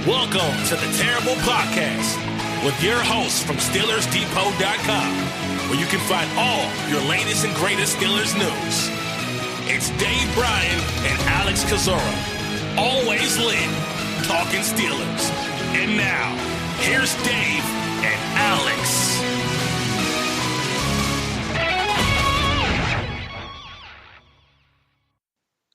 Welcome to the Terrible Podcast with your hosts from SteelersDepot.com, where you can find all your latest and greatest Steelers news. It's Dave Bryan and Alex Kozora, always lit, talking Steelers. And now, here's Dave and Alex.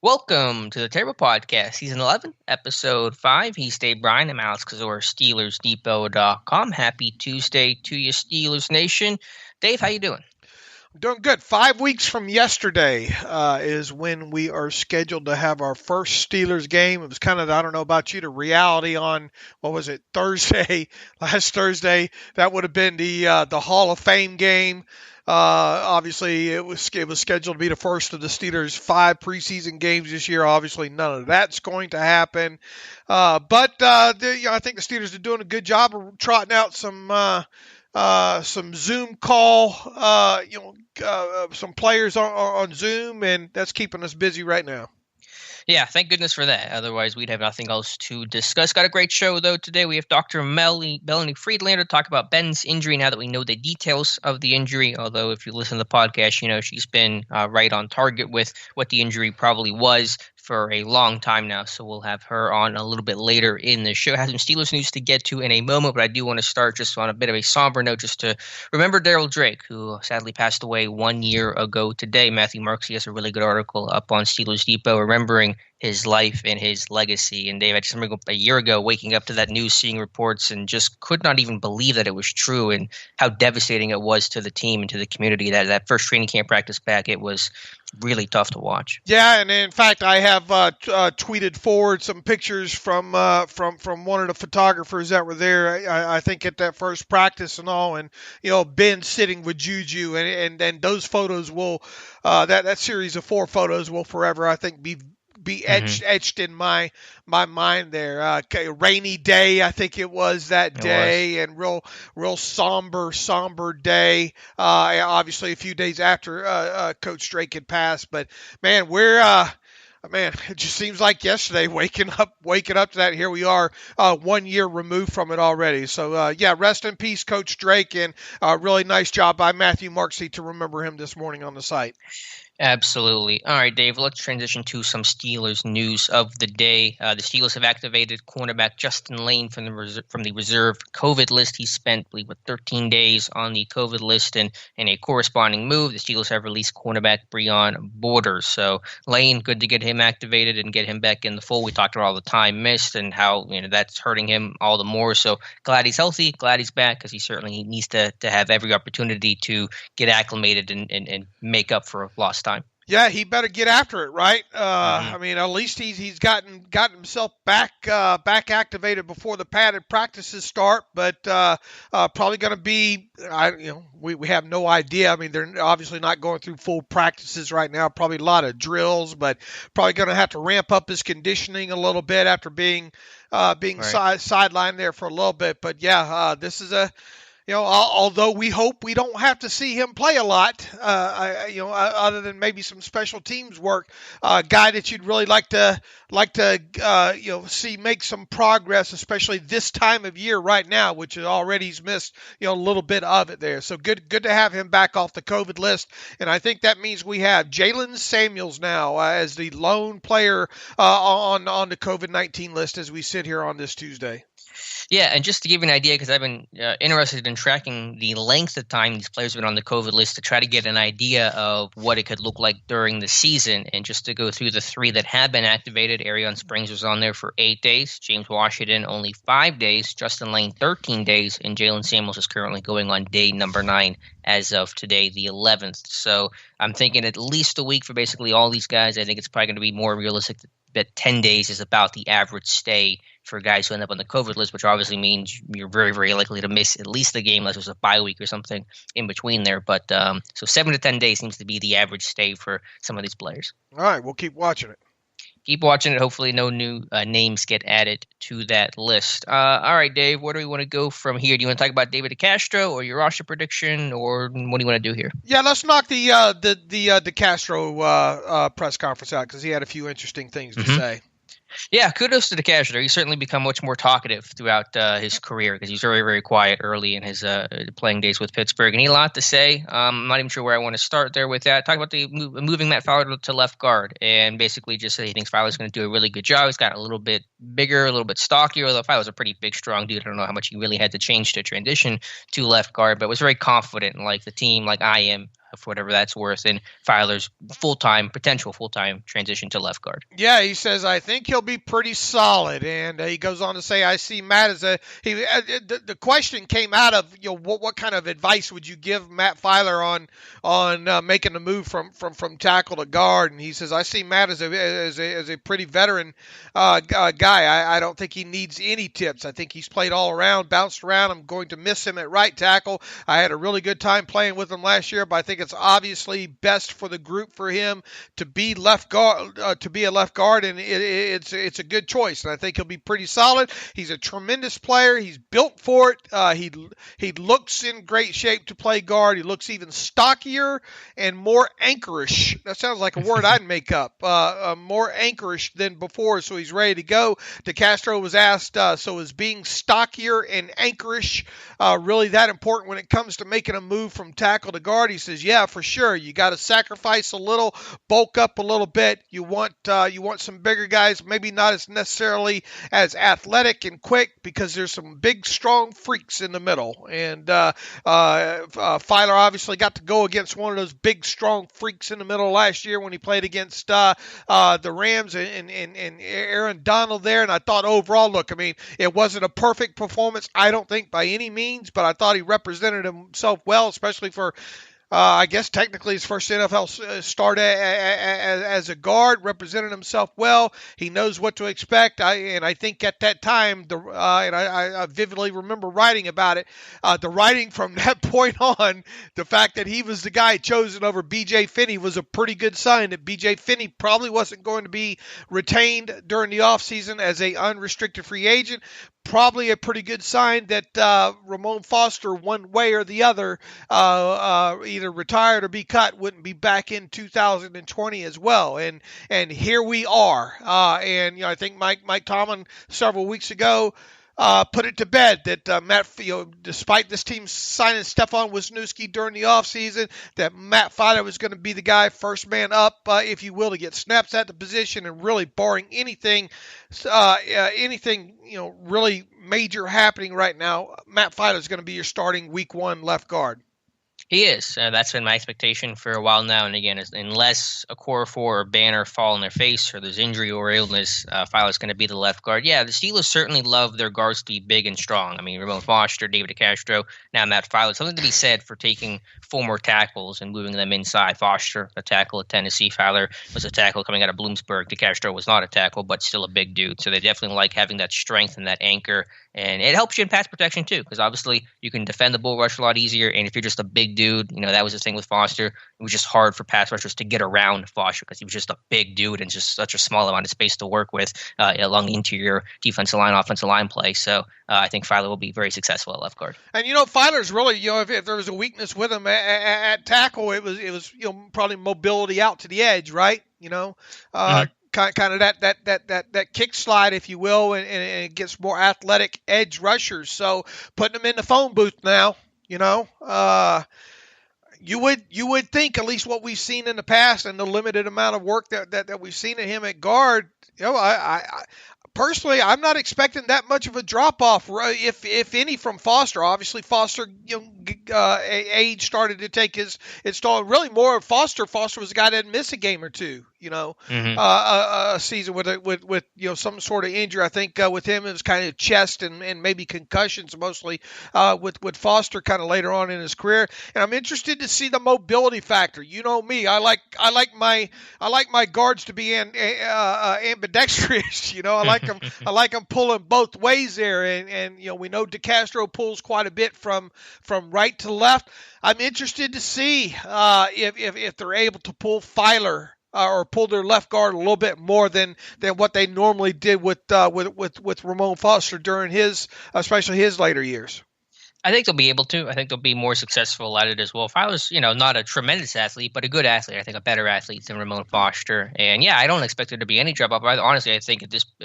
Welcome to the Terrible Podcast, Season 11, Episode 5. He's Dave Bryan. I'm Alex Kozora, SteelersDepot.com. Happy Tuesday to you, Steelers Nation. Dave, how you doing? I'm doing good. 5 weeks from yesterday is when we are scheduled to have our first Steelers game. It was kind of, I don't know about you, the reality on, Thursday, last Thursday. That would have been the Hall of Fame game. Obviously, it was scheduled to be the first of the Steelers' 5 preseason games this year. Obviously, none of that's going to happen. But I think the Steelers are doing a good job of trotting out some Zoom call, some players on Zoom, and that's keeping us busy right now. Yeah, thank goodness for that. Otherwise, we'd have nothing else to discuss. Got a great show, though, today. We have Dr. Melanie Friedlander to talk about Ben's injury now that we know the details of the injury. Although, if you listen to the podcast, you know she's been right on target with what the injury probably was for a long time now. So we'll have her on a little bit later in the show. Has some Steelers news to get to in a moment, but I do want to start just on a bit of a somber note, just to remember Daryl Drake, who sadly passed away 1 year ago today. Matthew Marksey has a really good article up on Steelers Depot remembering his life and his legacy. And Dave, I just remember a year ago waking up to that news, seeing reports, and just could not even believe that it was true and how devastating it was to the team and to the community. That first training camp practice back, it was really tough to watch. Yeah, and in fact, I have tweeted forward some pictures from one of the photographers that were there. I think at that first practice and all, and Ben sitting with Juju, and those photos will that series of 4 photos will forever, I think, be etched in my mind there. Rainy day, I think it was that day, and real somber day. Obviously, a few days after Coach Drake had passed, but man, it just seems like yesterday waking up to that. Here we are, 1 year removed from it already. So rest in peace, Coach Drake, and really nice job by Matthew Marksey to remember him this morning on the site. Absolutely. All right, Dave, let's transition to some Steelers news of the day. The Steelers have activated cornerback Justin Layne from the reserve COVID list. He spent, I believe, 13 days on the COVID list, and in a corresponding move, the Steelers have released cornerback Breon Borders. So Layne, good to get him activated and get him back in the fold. We talked about all the time missed and how that's hurting him all the more. So glad he's healthy, glad he's back, because he certainly needs to have every opportunity to get acclimated and make up for lost time. Yeah, he better get after it, right? I mean, at least he's gotten himself back activated before the padded practices start. But probably going to be, we have no idea. I mean, they're obviously not going through full practices right now. Probably a lot of drills, but probably going to have to ramp up his conditioning a little bit after being sidelined there for a little bit. But yeah, this is a. Although we hope we don't have to see him play a lot, other than maybe some special teams work, guy that you'd really like to see make some progress, especially this time of year right now, which is already he's missed, a little bit of it there. So good to have him back off the COVID list. And I think that means we have Jalen Samuels now as the lone player on the COVID-19 list as we sit here on this Tuesday. Yeah, and just to give you an idea, because I've been interested in tracking the length of time these players have been on the COVID list to try to get an idea of what it could look like during the season. And just to go through the 3 that have been activated, Arion Springs was on there for 8 days, James Washington only 5 days, Justin Layne 13 days, and Jalen Samuels is currently going on day number 9 as of today, the 11th. So I'm thinking at least a week for basically all these guys. I think it's probably going to be more realistic that 10 days is about the average stay for guys who end up on the COVID list, which obviously means you're very, very likely to miss at least the game unless there's a bye week or something in between there. But so 7 to 10 days seems to be the average stay for some of these players. All right, we'll keep watching it. Keep watching it. Hopefully no new names get added to that list. All right, Dave, where do we want to go from here? Do you want to talk about David DeCastro or your roster prediction, or what do you want to do here? Yeah, let's knock the DeCastro press conference out because he had a few interesting things to say. Yeah, kudos to DeCastro. He's certainly become much more talkative throughout his career because he's very, very quiet early in his playing days with Pittsburgh. And he had a lot to say. I'm not even sure where I want to start there with that. Talk about the moving Matt Feiler to left guard and basically just say he thinks Feiler's going to do a really good job. He's got a little bit bigger, a little bit stockier, although Feiler's a pretty big, strong dude. I don't know how much he really had to change to transition to left guard, but was very confident in like the team, like I am, for whatever that's worth, in Feiler's potential full-time transition to left guard. Yeah, he says, I think he'll be pretty solid. And he goes on to say, I see Matt as the question came out of, what kind of advice would you give Matt Feiler on making the move from tackle to guard? And he says, I see Matt as a pretty veteran guy. I don't think he needs any tips. I think he's played all around, bounced around. I'm going to miss him at right tackle. I had a really good time playing with him last year, but I think it's obviously best for the group for him to be left guard, and it's a good choice. And I think he'll be pretty solid. He's a tremendous player. He's built for it. He looks in great shape to play guard. He looks even stockier and more anchorish. That sounds like a word I'd make up. More anchorish than before, so he's ready to go. DeCastro was asked, so is being stockier and anchorish really that important when it comes to making a move from tackle to guard? He says, yeah, for sure. You got to sacrifice a little, bulk up a little bit. You want some bigger guys, maybe not as necessarily as athletic and quick, because there's some big, strong freaks in the middle. And Feiler obviously got to go against one of those big, strong freaks in the middle last year when he played against the Rams and Aaron Donald there. And I thought overall, look, I mean, it wasn't a perfect performance, I don't think by any means, but I thought he represented himself well, especially for I guess technically his first NFL start as a guard, represented himself well. He knows what to expect. I think at that time, I vividly remember writing about it. The writing from that point on, the fact that he was the guy chosen over B.J. Finney was a pretty good sign that B.J. Finney probably wasn't going to be retained during the offseason as an unrestricted free agent. Probably a pretty good sign that Ramon Foster, one way or the other, either retired or be cut, wouldn't be back in 2020 as well. And here we are. And I think Mike Tomlin several weeks ago put it to bed that Matt, despite this team signing Stephon Wisniewski during the offseason, that Matt Feiler was going to be the guy first man up, if you will, to get snaps at the position, and really barring anything really major happening right now, Matt Feiler is going to be your starting week one left guard. He is. That's been my expectation for a while now. And again, unless a core four or banner fall in their face or there's injury or illness, Feiler's going to be the left guard. Yeah, the Steelers certainly love their guards to be big and strong. I mean, Ramon Foster, David DeCastro, now Matt Feiler. Something to be said for taking former tackles and moving them inside. Foster, a tackle at Tennessee. Feiler was a tackle coming out of Bloomsburg. DeCastro was not a tackle, but still a big dude. So they definitely like having that strength and that anchor. And it helps you in pass protection too, because obviously you can defend the bull rush a lot easier. And if you're just a big dude, that was the thing with Foster. It was just hard for pass rushers to get around Foster because he was just a big dude and just such a small amount of space to work with along interior defensive line, offensive line play. So I think Feiler will be very successful at left guard. And Feiler's really, if there was a weakness with him at tackle, it was probably mobility out to the edge, right? Kind of that kick slide, if you will, and it gets more athletic edge rushers. So putting them in the phone booth now, you would think, at least what we've seen in the past and the limited amount of work that we've seen in him at guard, I personally, I'm not expecting that much of a drop-off, if any, from Foster. Obviously, Foster, age started to take his toll. Really, more of Foster. Foster was the guy that didn't miss a game or two, a season with some sort of injury. I think with him it was kind of chest and maybe concussions mostly. With Foster kind of later on in his career, and I'm interested to see the mobility factor. You know me, I like my guards to be ambidextrous. I like them pulling both ways there, and we know DeCastro pulls quite a bit from right to left. I'm interested to see if they're able to pull Feiler or pull their left guard a little bit more than what they normally did with Ramon Foster during especially his later years. I think they'll be able to. I think they'll be more successful at it as well. Feiler's, not a tremendous athlete, but a good athlete. I think a better athlete than Ramon Foster. And yeah, I don't expect there to be any drop off. Honestly, I think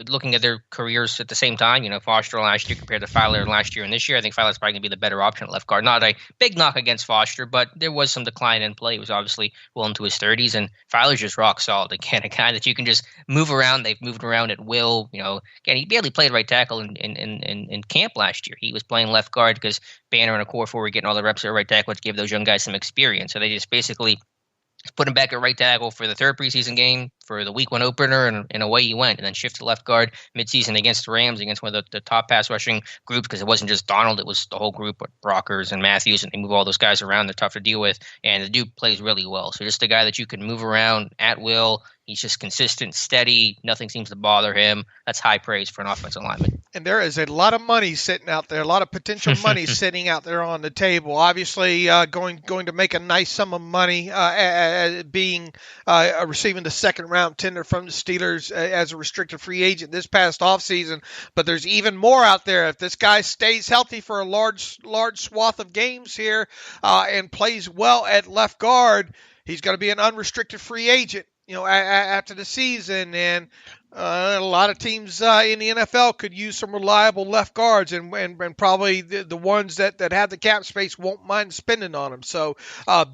looking at their careers at the same time, Foster last year compared to Feiler last year and this year, I think Feiler's probably going to be the better option at left guard. Not a big knock against Foster, but there was some decline in play. He was obviously well into his 30s, and Feiler's just rock solid. Again, a guy that you can just move around. They've moved around at will. Again, he barely played right tackle in camp last year. He was playing left guard because Banner and a core four were getting all the reps at right tackle to give those young guys some experience. So they just basically put him back at right tackle for the third preseason game for the week one opener, and away he went. And then shift to left guard midseason against the Rams, against one of the top pass rushing groups, because it wasn't just Donald, it was the whole group with Brockers and Matthews, and they move all those guys around. They're tough to deal with, and the dude plays really well. So just a guy that you can move around at will. He's just consistent, steady. Nothing seems to bother him. That's high praise for an offensive lineman. And there is a lot of money sitting out there, a lot of potential money sitting out there on the table. Obviously, going to make a nice sum of money, receiving the second round tender from the Steelers as a restricted free agent this past offseason. But there's even more out there. If this guy stays healthy for a large swath of games here and plays well at left guard, he's going to be an unrestricted free agent, after the season. And a lot of teams in the NFL could use some reliable left guards, and probably the ones that have the cap space won't mind spending on them. So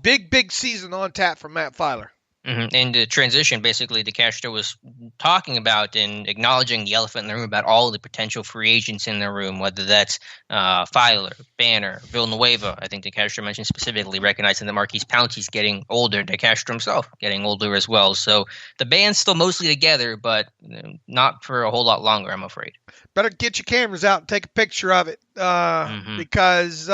big season on tap for Matt Feiler. Mm-hmm. And the transition, basically, DeCastro was talking about and acknowledging the elephant in the room about all the potential free agents in the room, whether that's Feiler, Banner, Villanueva. I think DeCastro mentioned specifically recognizing that Marquise Pouncey's getting older, DeCastro himself getting older as well. So the band's still mostly together, but not for a whole lot longer, I'm afraid. Better get your cameras out and take a picture of it because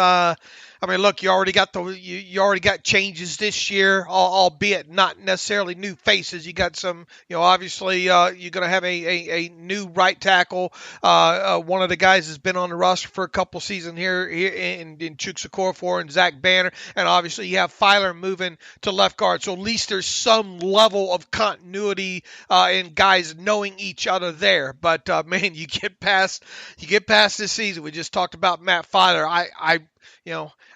look, you already got changes this year, albeit not necessarily new faces. You got some, obviously you're going to have a new right tackle. One of the guys has been on the roster for a couple seasons here in Chukwuekorfor and Zach Banner, and obviously you have Feiler moving to left guard. So at least there's some level of continuity in guys knowing each other there. But man, you get past this season. We just talked about Matt Feiler.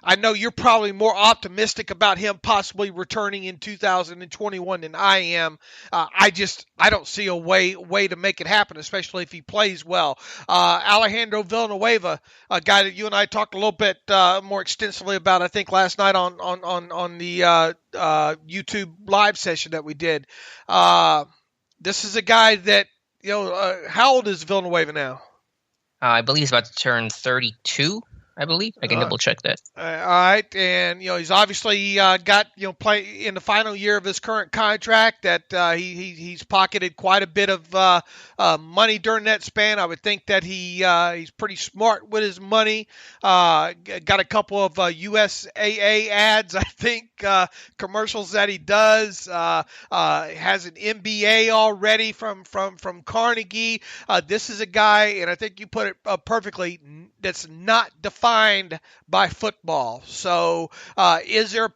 I know you're probably more optimistic about him possibly returning in 2021 than I am. I don't see a way to make it happen, especially if he plays well. Alejandro Villanueva, a guy that you and I talked a little bit more extensively about, I think last night on the YouTube live session that we did. This is a guy that, how old is Villanueva now? I believe he's about to turn 32. I believe. I can double check that. All right, and he's obviously got play in the final year of his current contract that he's pocketed quite a bit of money during that span. I would think that he's pretty smart with his money. Got a couple of USAA ads, I think, commercials that he does. Has an MBA already from Carnegie. This is a guy, and I think you put it perfectly, that's not defined by football. So is there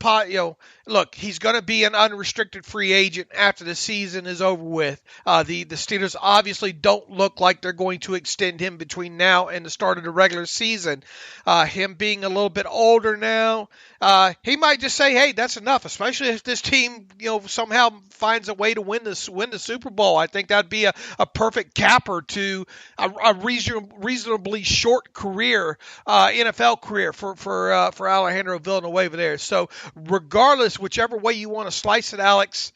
look, he's going to be an unrestricted free agent after the season is over with. The Steelers obviously don't look like they're going to extend him between now and the start of the regular season. Him being a little bit older now, he might just say, hey, that's enough, especially if this team somehow finds a way to win the Super Bowl. I think that'd be a perfect capper to a reasonably short career, NFL career for Alejandro Villanueva there. So regardless, whichever way you want to slice it, Alex,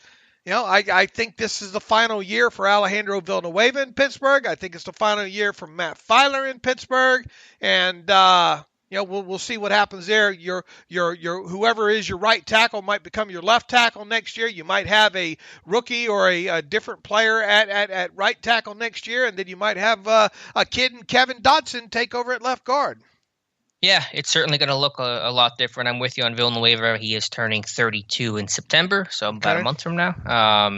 I think this is the final year for Alejandro Villanueva in Pittsburgh. I think it's the final year for Matt Feiler in Pittsburgh, and we'll see what happens there. Your whoever is your right tackle might become your left tackle next year. You might have a rookie or a different player at right tackle next year, and then you might have a kid in Kevin Dotson take over at left guard. Yeah, it's certainly going to look a lot different. I'm with you on Villanueva. He is turning 32 in September, so about a month from now.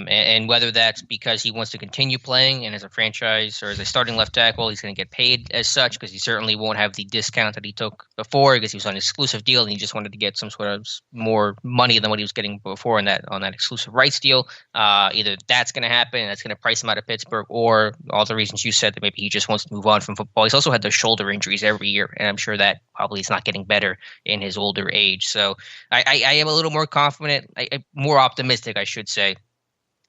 And whether that's because he wants to continue playing and as a franchise or as a starting left tackle, he's going to get paid as such, because he certainly won't have the discount that he took before because he was on an exclusive deal and he just wanted to get some sort of more money than what he was getting before on that exclusive rights deal. Either that's going to happen and that's going to price him out of Pittsburgh, or all the reasons you said that maybe he just wants to move on from football. He's also had those shoulder injuries every year, and I'm sure that probably is not getting better in his older age. So I am a little more confident, more optimistic, I should say,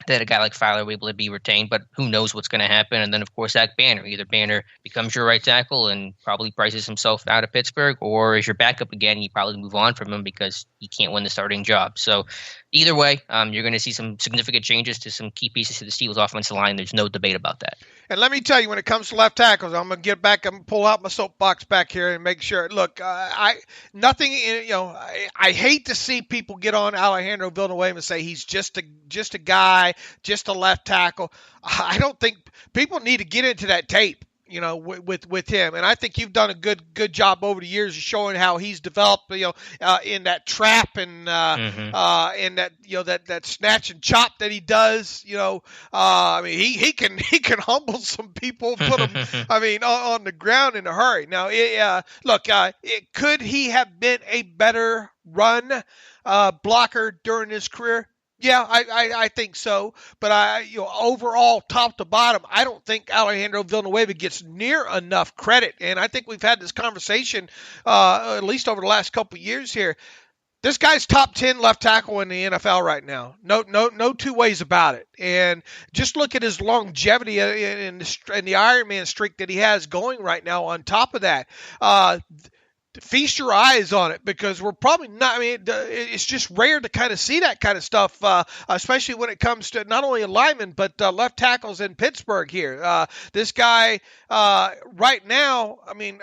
that a guy like Feiler will be able to be retained, but who knows what's going to happen. And then, of course, Zach Banner. Either Banner becomes your right tackle and probably prices himself out of Pittsburgh, or is your backup again, you probably move on from him because he can't win the starting job. So either way, you're going to see some significant changes to some key pieces to the Steelers offensive line. There's no debate about that. And let me tell you, when it comes to left tackles, I'm going to get back and pull out my soapbox back here and make sure. Look, I hate to see people get on Alejandro Villanueva and say he's just a guy, just a left tackle. I don't think people need to get into that tape, with him. And I think you've done a good job over the years of showing how he's developed, in that trap and and that snatch and chop that he does. I mean, he can humble some people, put them, on the ground in a hurry. Now, could he have been a better run blocker during his career? Yeah, I think so. But overall, top to bottom, I don't think Alejandro Villanueva gets near enough credit. And I think we've had this conversation at least over the last couple of years here. This guy's top 10 left tackle in the NFL right now. No two ways about it. And just look at his longevity in the Ironman streak that he has going right now. On top of that, feast your eyes on it, because we're probably not. I mean, it's just rare to kind of see that kind of stuff, especially when it comes to not only a lineman but left tackles in Pittsburgh here. This guy right now, I mean,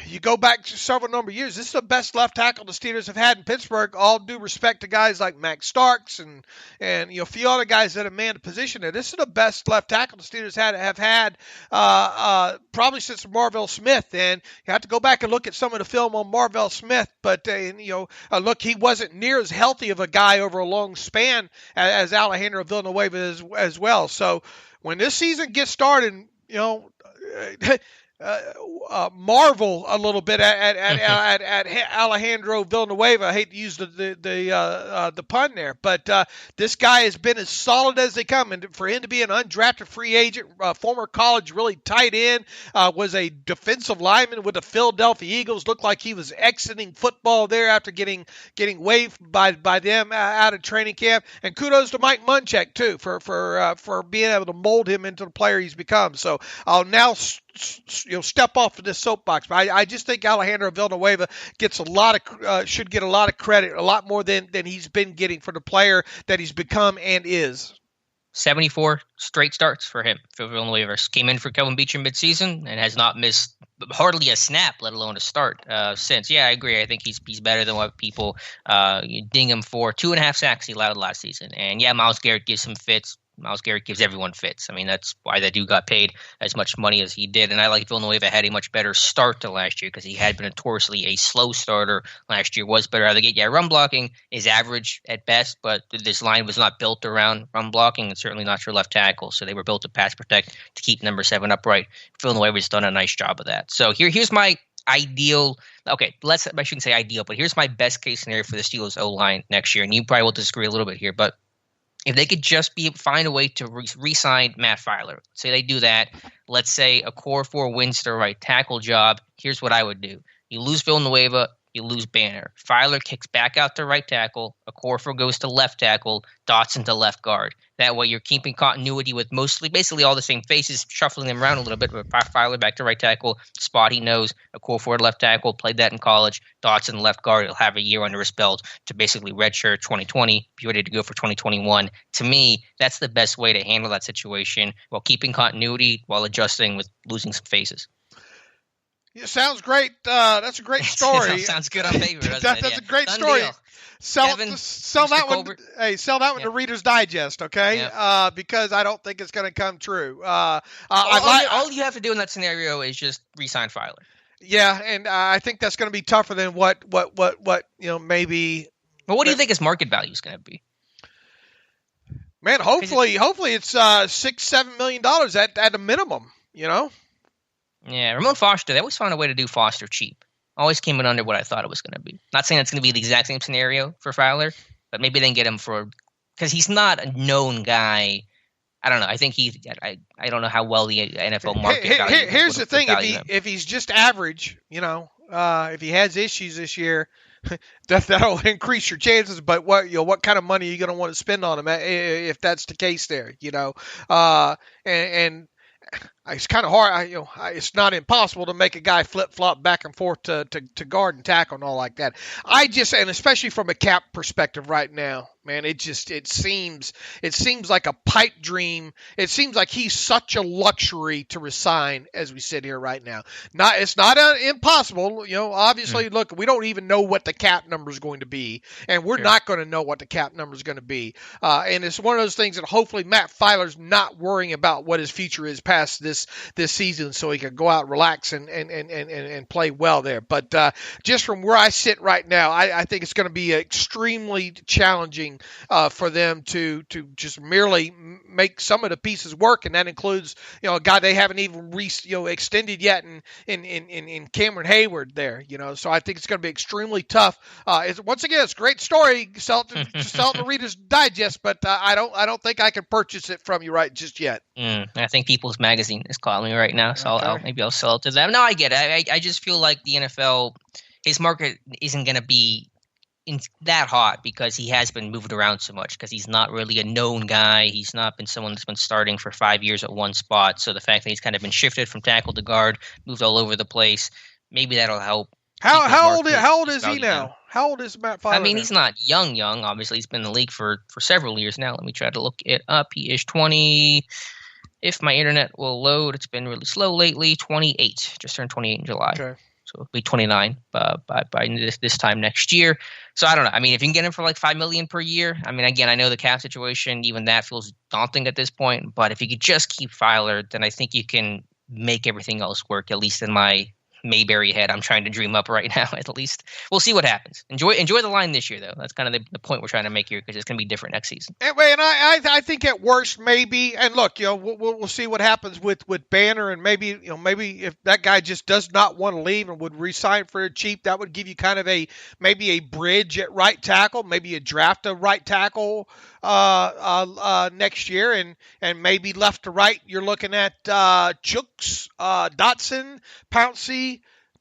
you go back to several number of years, this is the best left tackle the Steelers have had in Pittsburgh, all due respect to guys like Max Starks and a few other guys that have manned the position there. This is the best left tackle the Steelers have had probably since Marvell Smith. And you have to go back and look at some of the film on Marvell Smith, but look, he wasn't near as healthy of a guy over a long span as Alejandro Villanueva is as well. So when this season gets started, marvel a little bit at Alejandro Villanueva. I hate to use the pun there, but this guy has been as solid as they come. And for him to be an undrafted free agent, former college really tight end, was a defensive lineman with the Philadelphia Eagles, looked like he was exiting football there after getting waived by them out of training camp. And kudos to Mike Munchak too for being able to mold him into the player he's become. So I'll now step off of this soapbox, but I just think Alejandro Villanueva should get a lot of credit, a lot more than he's been getting for the player that he's become and is. 74 straight starts for him. For Villanueva came in for Kevin Beach in midseason and has not missed hardly a snap, let alone a start since. Yeah, I agree. I think he's better than what people ding him for. 2.5 sacks he allowed last season, and yeah, Myles Garrett gives him fits. Myles Garrett gives everyone fits. I mean, that's why that dude got paid as much money as he did. And I like Villanueva had a much better start to last year because he had been notoriously a slow starter last year. Was better out of the gate. Yeah, run blocking is average at best, but this line was not built around run blocking and certainly not your left tackle. So they were built to pass protect, to keep number 7 upright. Villanueva's done a nice job of that. So here's my ideal. Okay, I shouldn't say ideal, but here's my best case scenario for the Steelers O-line next year. And you probably will disagree a little bit here, but if they could just find a way to re-sign Matt Feiler, say they do that, let's say a core 4 wins the right tackle job, here's what I would do. You lose Villanueva, you lose Banner. Feiler kicks back out to right tackle, a core 4 goes to left tackle, Dotson to left guard. That way you're keeping continuity with basically all the same faces, shuffling them around a little bit, but Feiler back to right tackle, spot he knows, a core 4 left tackle, played that in college, Dotson left guard, he'll have a year under his belt to basically redshirt 2020, be ready to go for 2021. To me, that's the best way to handle that situation while keeping continuity, while adjusting with losing some faces. It sounds great. That's a great story. Sounds good on paper. That's a great story. Deal. Sell that Colbert. one. Hey, sell that one to Reader's Digest, okay? Yep. Because I don't think it's going to come true. All you have to do in that scenario is just re-sign Feiler. Yeah, and I think that's going to be tougher than what maybe. Well, what do you think his market value is going to be? Man, hopefully it's $6-7 million at a minimum. Yeah, Ramon Foster, they always found a way to do Foster cheap. Always came in under what I thought it was going to be. Not saying it's going to be the exact same scenario for Feiler, but maybe they can get him because he's not a known guy. I don't know. I think I don't know how well the NFL market. Here's the thing: if he's just average, if he has issues this year, that'll increase your chances. But what kind of money are you going to want to spend on him if that's the case there? And it's kind of hard. It's not impossible to make a guy flip flop back and forth to guard and tackle and all like that. And especially from a cap perspective right now, man, it seems like a pipe dream. It seems like he's such a luxury to resign as we sit here right now. It's not impossible. Obviously, look, we don't even know what the cap number is going to be, and we're not going to know what the cap number is going to be. And it's one of those things that hopefully Matt Feiler's not worrying about what his future is past this season, so he can go out, relax, and play well there. But just from where I sit right now, I think it's going to be extremely challenging for them to just merely make some of the pieces work, and that includes a guy they haven't even extended yet in Cameron Hayward there. So I think it's going to be extremely tough. Once again, it's a great story. Sell it to Reader's Digest, but I don't think I can purchase it from you right just yet. I think People's Magazine is calling me right now, so Okay. maybe I'll sell it to them. No, I get it. I just feel like the NFL, his market isn't going to be that hot because he has been moved around so much, because he's not really a known guy. He's not been someone that's been starting for 5 years at one spot. So the fact that he's kind of been shifted from tackle to guard, moved all over the place, maybe that'll help. How old is he now? How old is Matt Feiler? I mean, he's not young. Obviously, he's been in the league for several years now. Let me try to look it up. He is 20. If my internet will load, it's been really slow lately. 28. Just turned 28 in July. Okay. So it'll be 29 by this time next year. So I don't know. I mean, if you can get him for like $5 million per year, I mean, again, I know the cap situation, even that feels daunting at this point. But if you could just keep Feiler, then I think you can make everything else work, at least in my Mayberry head I'm trying to dream up right now. At least we'll see what happens. Enjoy the line this year, though. That's kind of the point we're trying to make here, because it's going to be different next season. And I think at worst maybe. And look, we'll see what happens with Banner, and maybe if that guy just does not want to leave and would re-sign for cheap, that would give you kind of maybe a bridge at right tackle, maybe a draft of right tackle next year, and maybe left to right you're looking at Chooks, Dotson, Pouncey,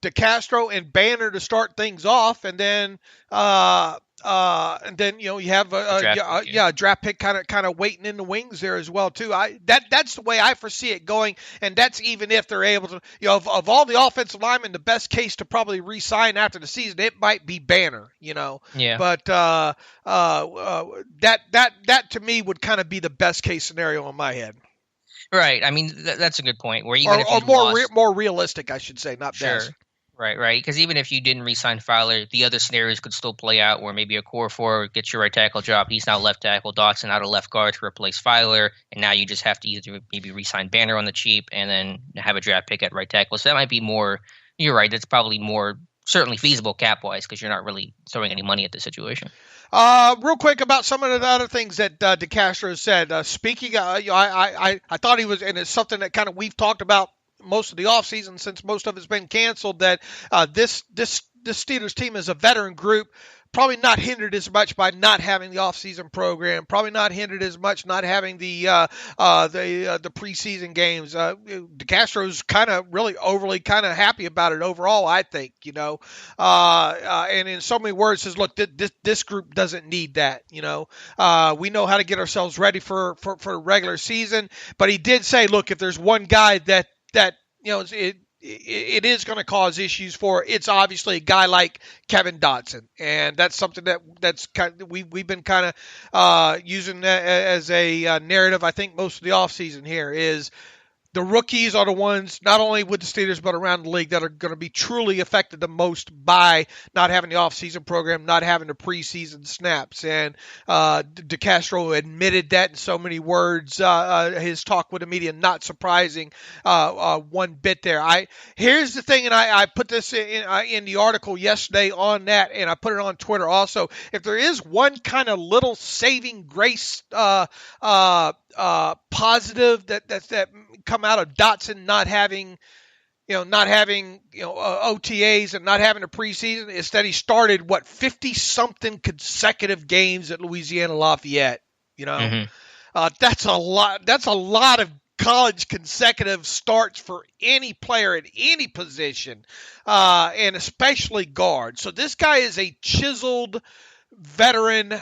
DeCastro, and Banner to start things off, and then you have a draft pick kind of waiting in the wings there as well too. That's the way I foresee it going, and that's even if they're able to. Of all the offensive linemen, the best case to probably re-sign after the season, it might be Banner. Yeah. But that to me would kind of be the best case scenario in my head. Right. I mean, that's a good point. Where even if more realistic, I should say, not best. Sure. Right. Because even if you didn't re-sign Feiler, the other scenarios could still play out, where maybe a core four gets your right tackle job. He's now left tackle, Dotson out of left guard to replace Feiler, and now you just have to either maybe re-sign Banner on the cheap and then have a draft pick at right tackle. So that might be more. You're right. That's probably more certainly feasible cap-wise, because you're not really throwing any money at the situation. Real quick about some of the other things that DeCastro said. Speaking, I thought he was, and it's something that kind of we've talked about most of the offseason since most of it's been canceled, that this Steelers team is a veteran group, probably not hindered as much by not having the offseason program, probably not hindered as much not having the preseason games. DeCastro's kind of really overly kind of happy about it overall, I think, and in so many words says, look, this group doesn't need that. We know how to get ourselves ready for the regular season, but he did say, look, if there's one guy that it is going to cause issues for, it's obviously a guy like Kevin Dotson, and that's something that's kind of, we've been kind of using as a narrative. I think most of the offseason here is the rookies are the ones, not only with the Steelers but around the league, that are going to be truly affected the most by not having the offseason program, not having the preseason snaps. And DeCastro admitted that in so many words. His talk with the media, not surprising one bit there. Here's the thing, and I put this in the article yesterday on that, and I put it on Twitter also. If there is one kind of little saving grace positive that come out of Dotson not having OTAs and not having a preseason, is that he started 50-something consecutive games at Louisiana Lafayette. That's a lot. That's a lot of college consecutive starts for any player at any position, and especially guard. So this guy is a chiseled veteran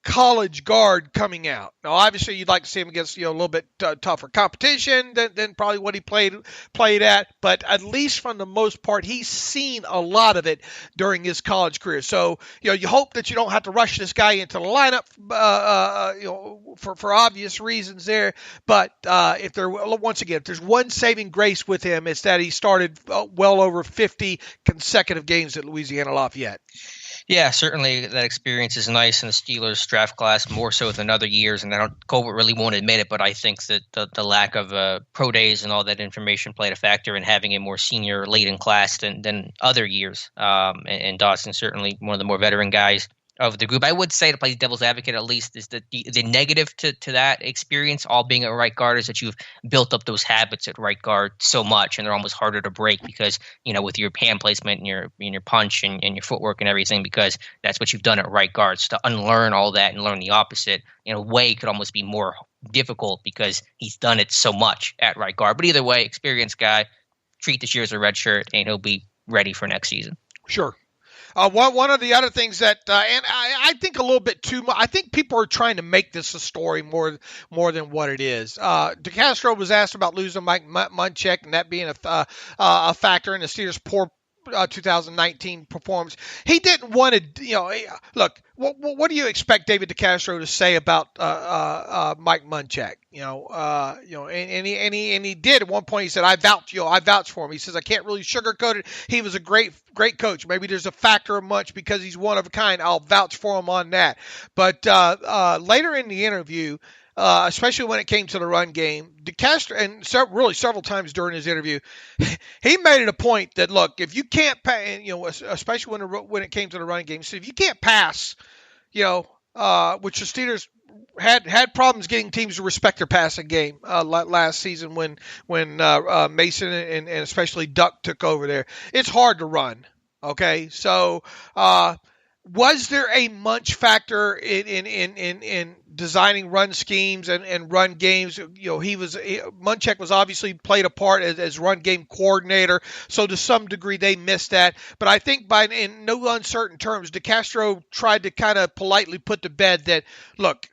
college guard coming out. Now, obviously, you'd like to see him against a little bit tougher competition than probably what he played at, but at least from the most part, he's seen a lot of it during his college career. So you hope that you don't have to rush this guy into the lineup, for obvious reasons there. But if there's one saving grace with him, it's that he started well over 50 consecutive games at Louisiana Lafayette. Yeah, certainly that experience is nice in the Steelers draft class, more so than other years. And Colbert really won't admit it, but I think that the lack of pro days and all that information played a factor in having a more senior laden class than other years. And Dotson certainly one of the more veteran guys of the group. I would say, to play devil's advocate at least, is that the negative to that experience, all being at right guard, is that you've built up those habits at right guard so much, and they're almost harder to break because, with your hand placement and your punch and your footwork and everything, because that's what you've done at right guard. So to unlearn all that and learn the opposite, in a way, could almost be more difficult because he's done it so much at right guard. But either way, experienced guy, treat this year as a red shirt, and he'll be ready for next season. Sure. One of the other things that, and I think a little bit too much, I think people are trying to make this a story more than what it is. DeCastro was asked about losing Mike Munchak and that being a factor in the Steelers' poor 2019 performance. He didn't want to, look, what do you expect David DeCastro to say about Mike Munchak? And he did at one point. He said, "I vouch for him." He says, "I can't really sugarcoat it. He was a great coach. Maybe there's a factor of much because he's one of a kind. I'll vouch for him on that." But later in the interview, especially when it came to the run game, DeCastro, and several times during his interview, he made it a point that, look, if you can't especially when it came to the run game, so if you can't pass, which the Steelers had problems getting teams to respect their passing game last season when Mason and especially Duck took over there. It's hard to run. Okay, so was there a Munch factor in designing run schemes and run games? Munchak was obviously played a part as run game coordinator, so to some degree they missed that. But I think in no uncertain terms, DeCastro tried to kind of politely put to bed that, look,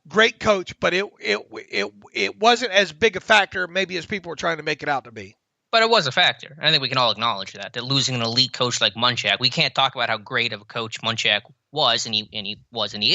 great coach, but it wasn't as big a factor maybe as people were trying to make it out to be. But it was a factor. I think we can all acknowledge that losing an elite coach like Munchak, we can't talk about how great of a coach Munchak was and he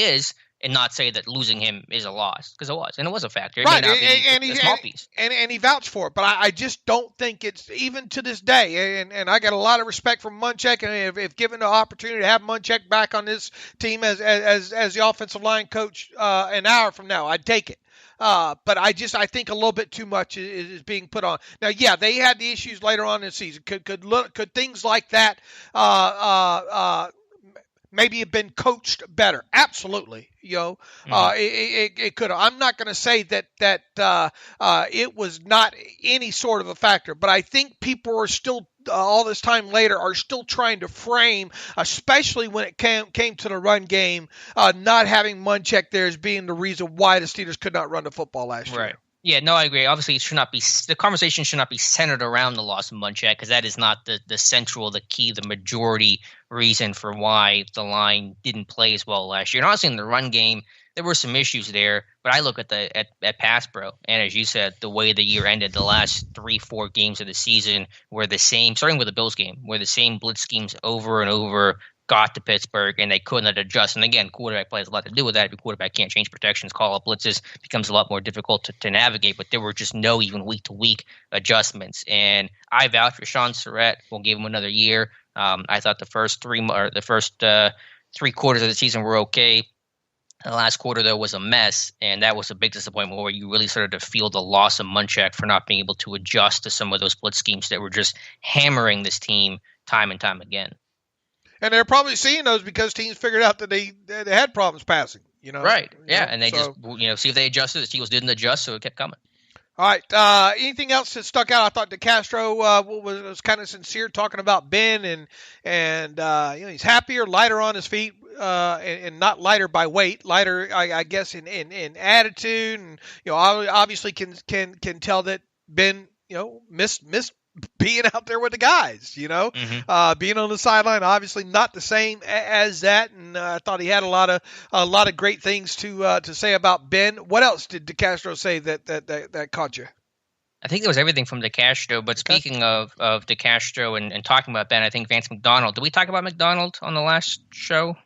is, and not say that losing him is a loss, because it was, and it was a factor. It right, may not be a small piece. And he vouched for it, but I just don't think it's, even to this day, and I got a lot of respect for Munchak, and if given the opportunity to have Munchak back on this team as the offensive line coach an hour from now, I'd take it. But I think a little bit too much is being put on. Now, yeah, they had the issues later on in the season. Could things like that maybe have been coached better? Absolutely. It could have. I'm not going to say that it was not any sort of a factor, but I think people are still, all this time later, are still trying to frame, especially when it came to the run game, not having Munchak there as being the reason why the Steelers could not run the football last year. Right. Yeah, no, I agree. Obviously, the conversation should not be centered around the loss of Munchak, because that is not the central, the key, the majority reason for why the line didn't play as well last year. And honestly, in the run game, there were some issues there, but I look at pass pro, and as you said, the way the year ended, the last 3-4 games of the season were the same, starting with the Bills game, were the same blitz schemes over and over, got to Pittsburgh, and they couldn't adjust. And again, quarterback play has a lot to do with that. If your quarterback can't change protections, call up blitzes, becomes a lot more difficult to navigate. But there were just no even week-to-week adjustments. And I vouch for Sean Surratt. We'll give him another year. I thought the first 3 quarters of the season were okay. The last quarter, though, was a mess, and that was a big disappointment where you really started to feel the loss of Munchak for not being able to adjust to some of those blitz schemes that were just hammering this team time and time again. And they're probably seeing those because teams figured out that they had problems passing. Right. Yeah, and they just see if they adjusted. The Steelers didn't adjust, so it kept coming. All right. Anything else that stuck out? I thought DeCastro was kind of sincere talking about Ben and he's happier, lighter on his feet, and not lighter by weight, lighter I guess in attitude, and obviously can tell that Ben missed being out there with the guys, being on the sideline, obviously not the same as that. And I thought he had a lot of great things to say about Ben. What else did DeCastro say that caught you? I think it was everything from DeCastro. But speaking of DeCastro and talking about Ben, I think Vance McDonald. Did we talk about McDonald on the last show?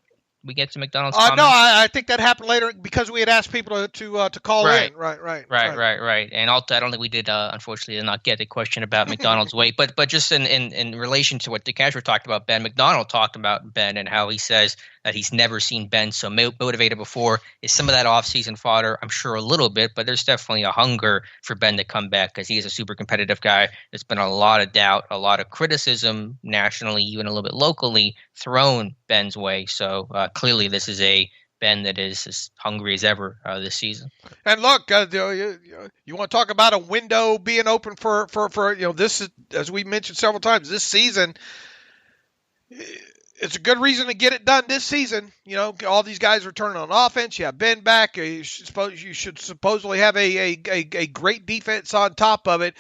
We get to McDonald's comments? No, I think that happened later because we had asked people to call in. Right. And also, I don't think we did, unfortunately, did not get a question about McDonald's weight. But just in relation to what DeCastro talked about Ben, McDonald talked about Ben and how he says that he's never seen Ben so motivated before. Is some of that offseason fodder? I'm sure a little bit, but there's definitely a hunger for Ben to come back because he is a super competitive guy. There's been a lot of doubt, a lot of criticism nationally, even a little bit locally, thrown Ben's way. So clearly this is a Ben that is as hungry as ever this season. And look, you want to talk about a window being open for this is, as we mentioned several times, this season. It's a good reason to get it done this season. All these guys returning on offense. You have Ben back. You should supposedly have a great defense on top of it.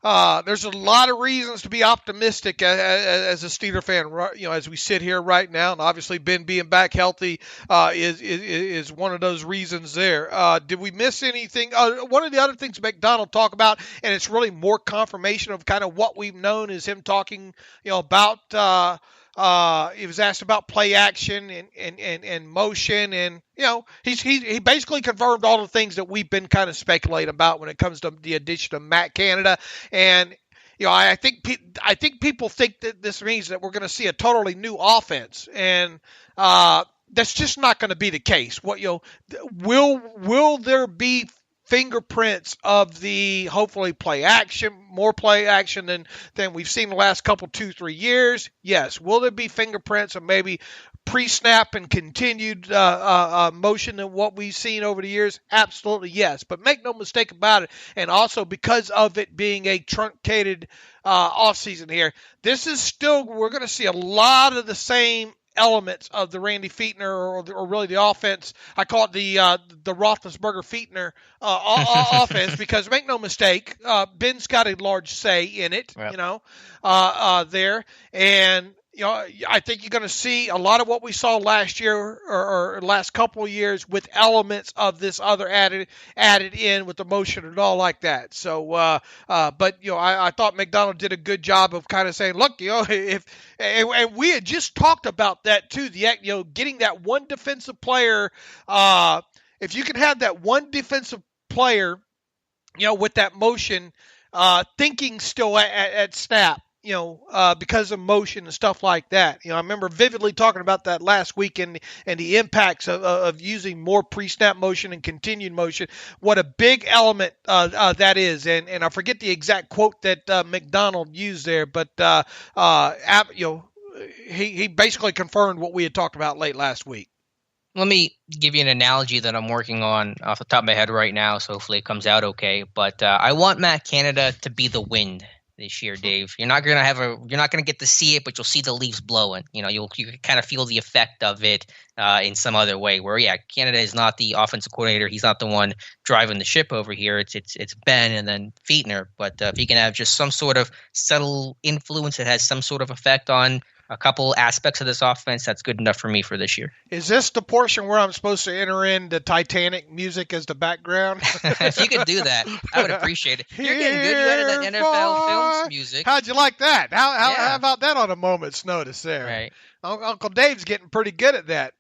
There's a lot of reasons to be optimistic as a Steeler fan, as we sit here right now. And obviously Ben being back healthy is one of those reasons there. Did we miss anything? One of the other things McDonald talked about, and it's really more confirmation of kind of what we've known, is him talking, about he was asked about play action and motion, and he basically confirmed all the things that we've been kind of speculating about when it comes to the addition of Matt Canada. And I think people think that this means that we're going to see a totally new offense, and that's just not going to be the case. Will there be fingerprints of the hopefully more play action than we've seen the last couple 2-3 years? Yes. Will there be fingerprints of maybe pre-snap and continued motion than what we've seen over the years? Absolutely yes. But make no mistake about it, and also because of it being a truncated offseason here, we're going to see a lot of the same elements of the Randy Fichtner or really the offense. I call it the Roethlisberger Fichtner offense, because make no mistake, Ben's got a large say in it. Yep. There, and I think you're going to see a lot of what we saw last year or last couple of years with elements of this other added in with the motion and all like that. So, but I thought McDonald did a good job of kind of saying, look, and we had just talked about that too. Getting that one defensive player. If you can have that one defensive player, with that motion, thinking still at snap. Because of motion and stuff like that. I remember vividly talking about that last week and the impacts of using more pre-snap motion and continued motion. What a big element that is. And I forget the exact quote that McDonald used there, but he basically confirmed what we had talked about late last week. Let me give you an analogy that I'm working on off the top of my head right now, so hopefully it comes out okay. But I want Matt Canada to be the wind this year, Dave. You're not gonna get to see it, but you'll see the leaves blowing. You can kind of feel the effect of it in some other way. Where Canada is not the offensive coordinator. He's not the one driving the ship over here. It's Ben and then Fichtner. But if he can have just some sort of subtle influence that has some sort of effect on a couple aspects of this offense, that's good enough for me for this year. Is this the portion where I'm supposed to enter in the Titanic music as the background? If you could do that, I would appreciate it. You're getting good. You added that NFL Films music. How'd you like that? How about that on a moment's notice there? Right. Uncle Dave's getting pretty good at that.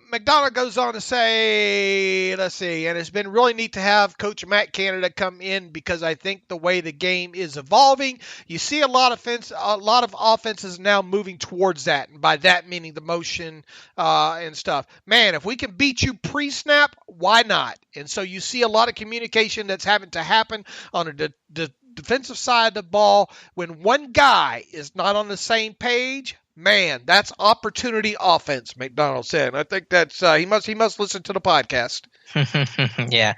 McDonald goes on to say, let's see, and it's been really neat to have Coach Matt Canada come in because I think the way the game is evolving, you see a lot of offenses now moving towards that, and by that meaning the motion and stuff. Man, if we can beat you pre-snap, why not? And so you see a lot of communication that's having to happen on the defensive side of the ball when one guy is not on the same page. Man, that's opportunity offense, McDonald said. And I think that's he must listen to the podcast. Yeah.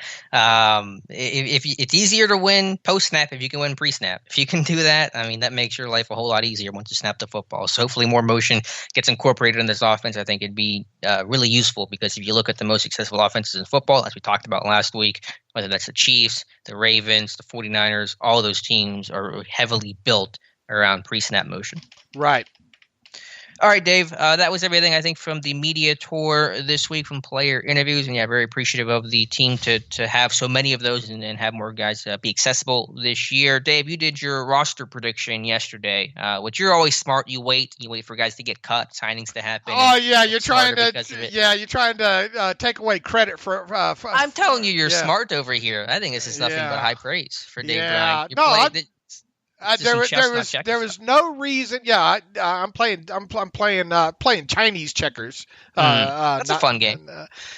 If it's easier to win post snap if you can win pre snap. If you can do that, I mean, that makes your life a whole lot easier once you snap the football. So hopefully more motion gets incorporated in this offense. I think it'd be really useful because if you look at the most successful offenses in football, as we talked about last week, whether that's the Chiefs, the Ravens, the 49ers, all of those teams are heavily built around pre snap motion. Right. All right, Dave, that was everything, I think, from the media tour this week, from player interviews. And yeah, very appreciative of the team to have so many of those and have more guys be accessible this year. Dave, you did your roster prediction yesterday, which you're always smart. You wait for guys to get cut, signings to happen. Oh, yeah, you're trying to take away credit for I'm telling you, you're smart over here. I think this is nothing but high praise for Dave Bryan. There was no reason. Yeah, I'm playing Chinese checkers. That's a fun game.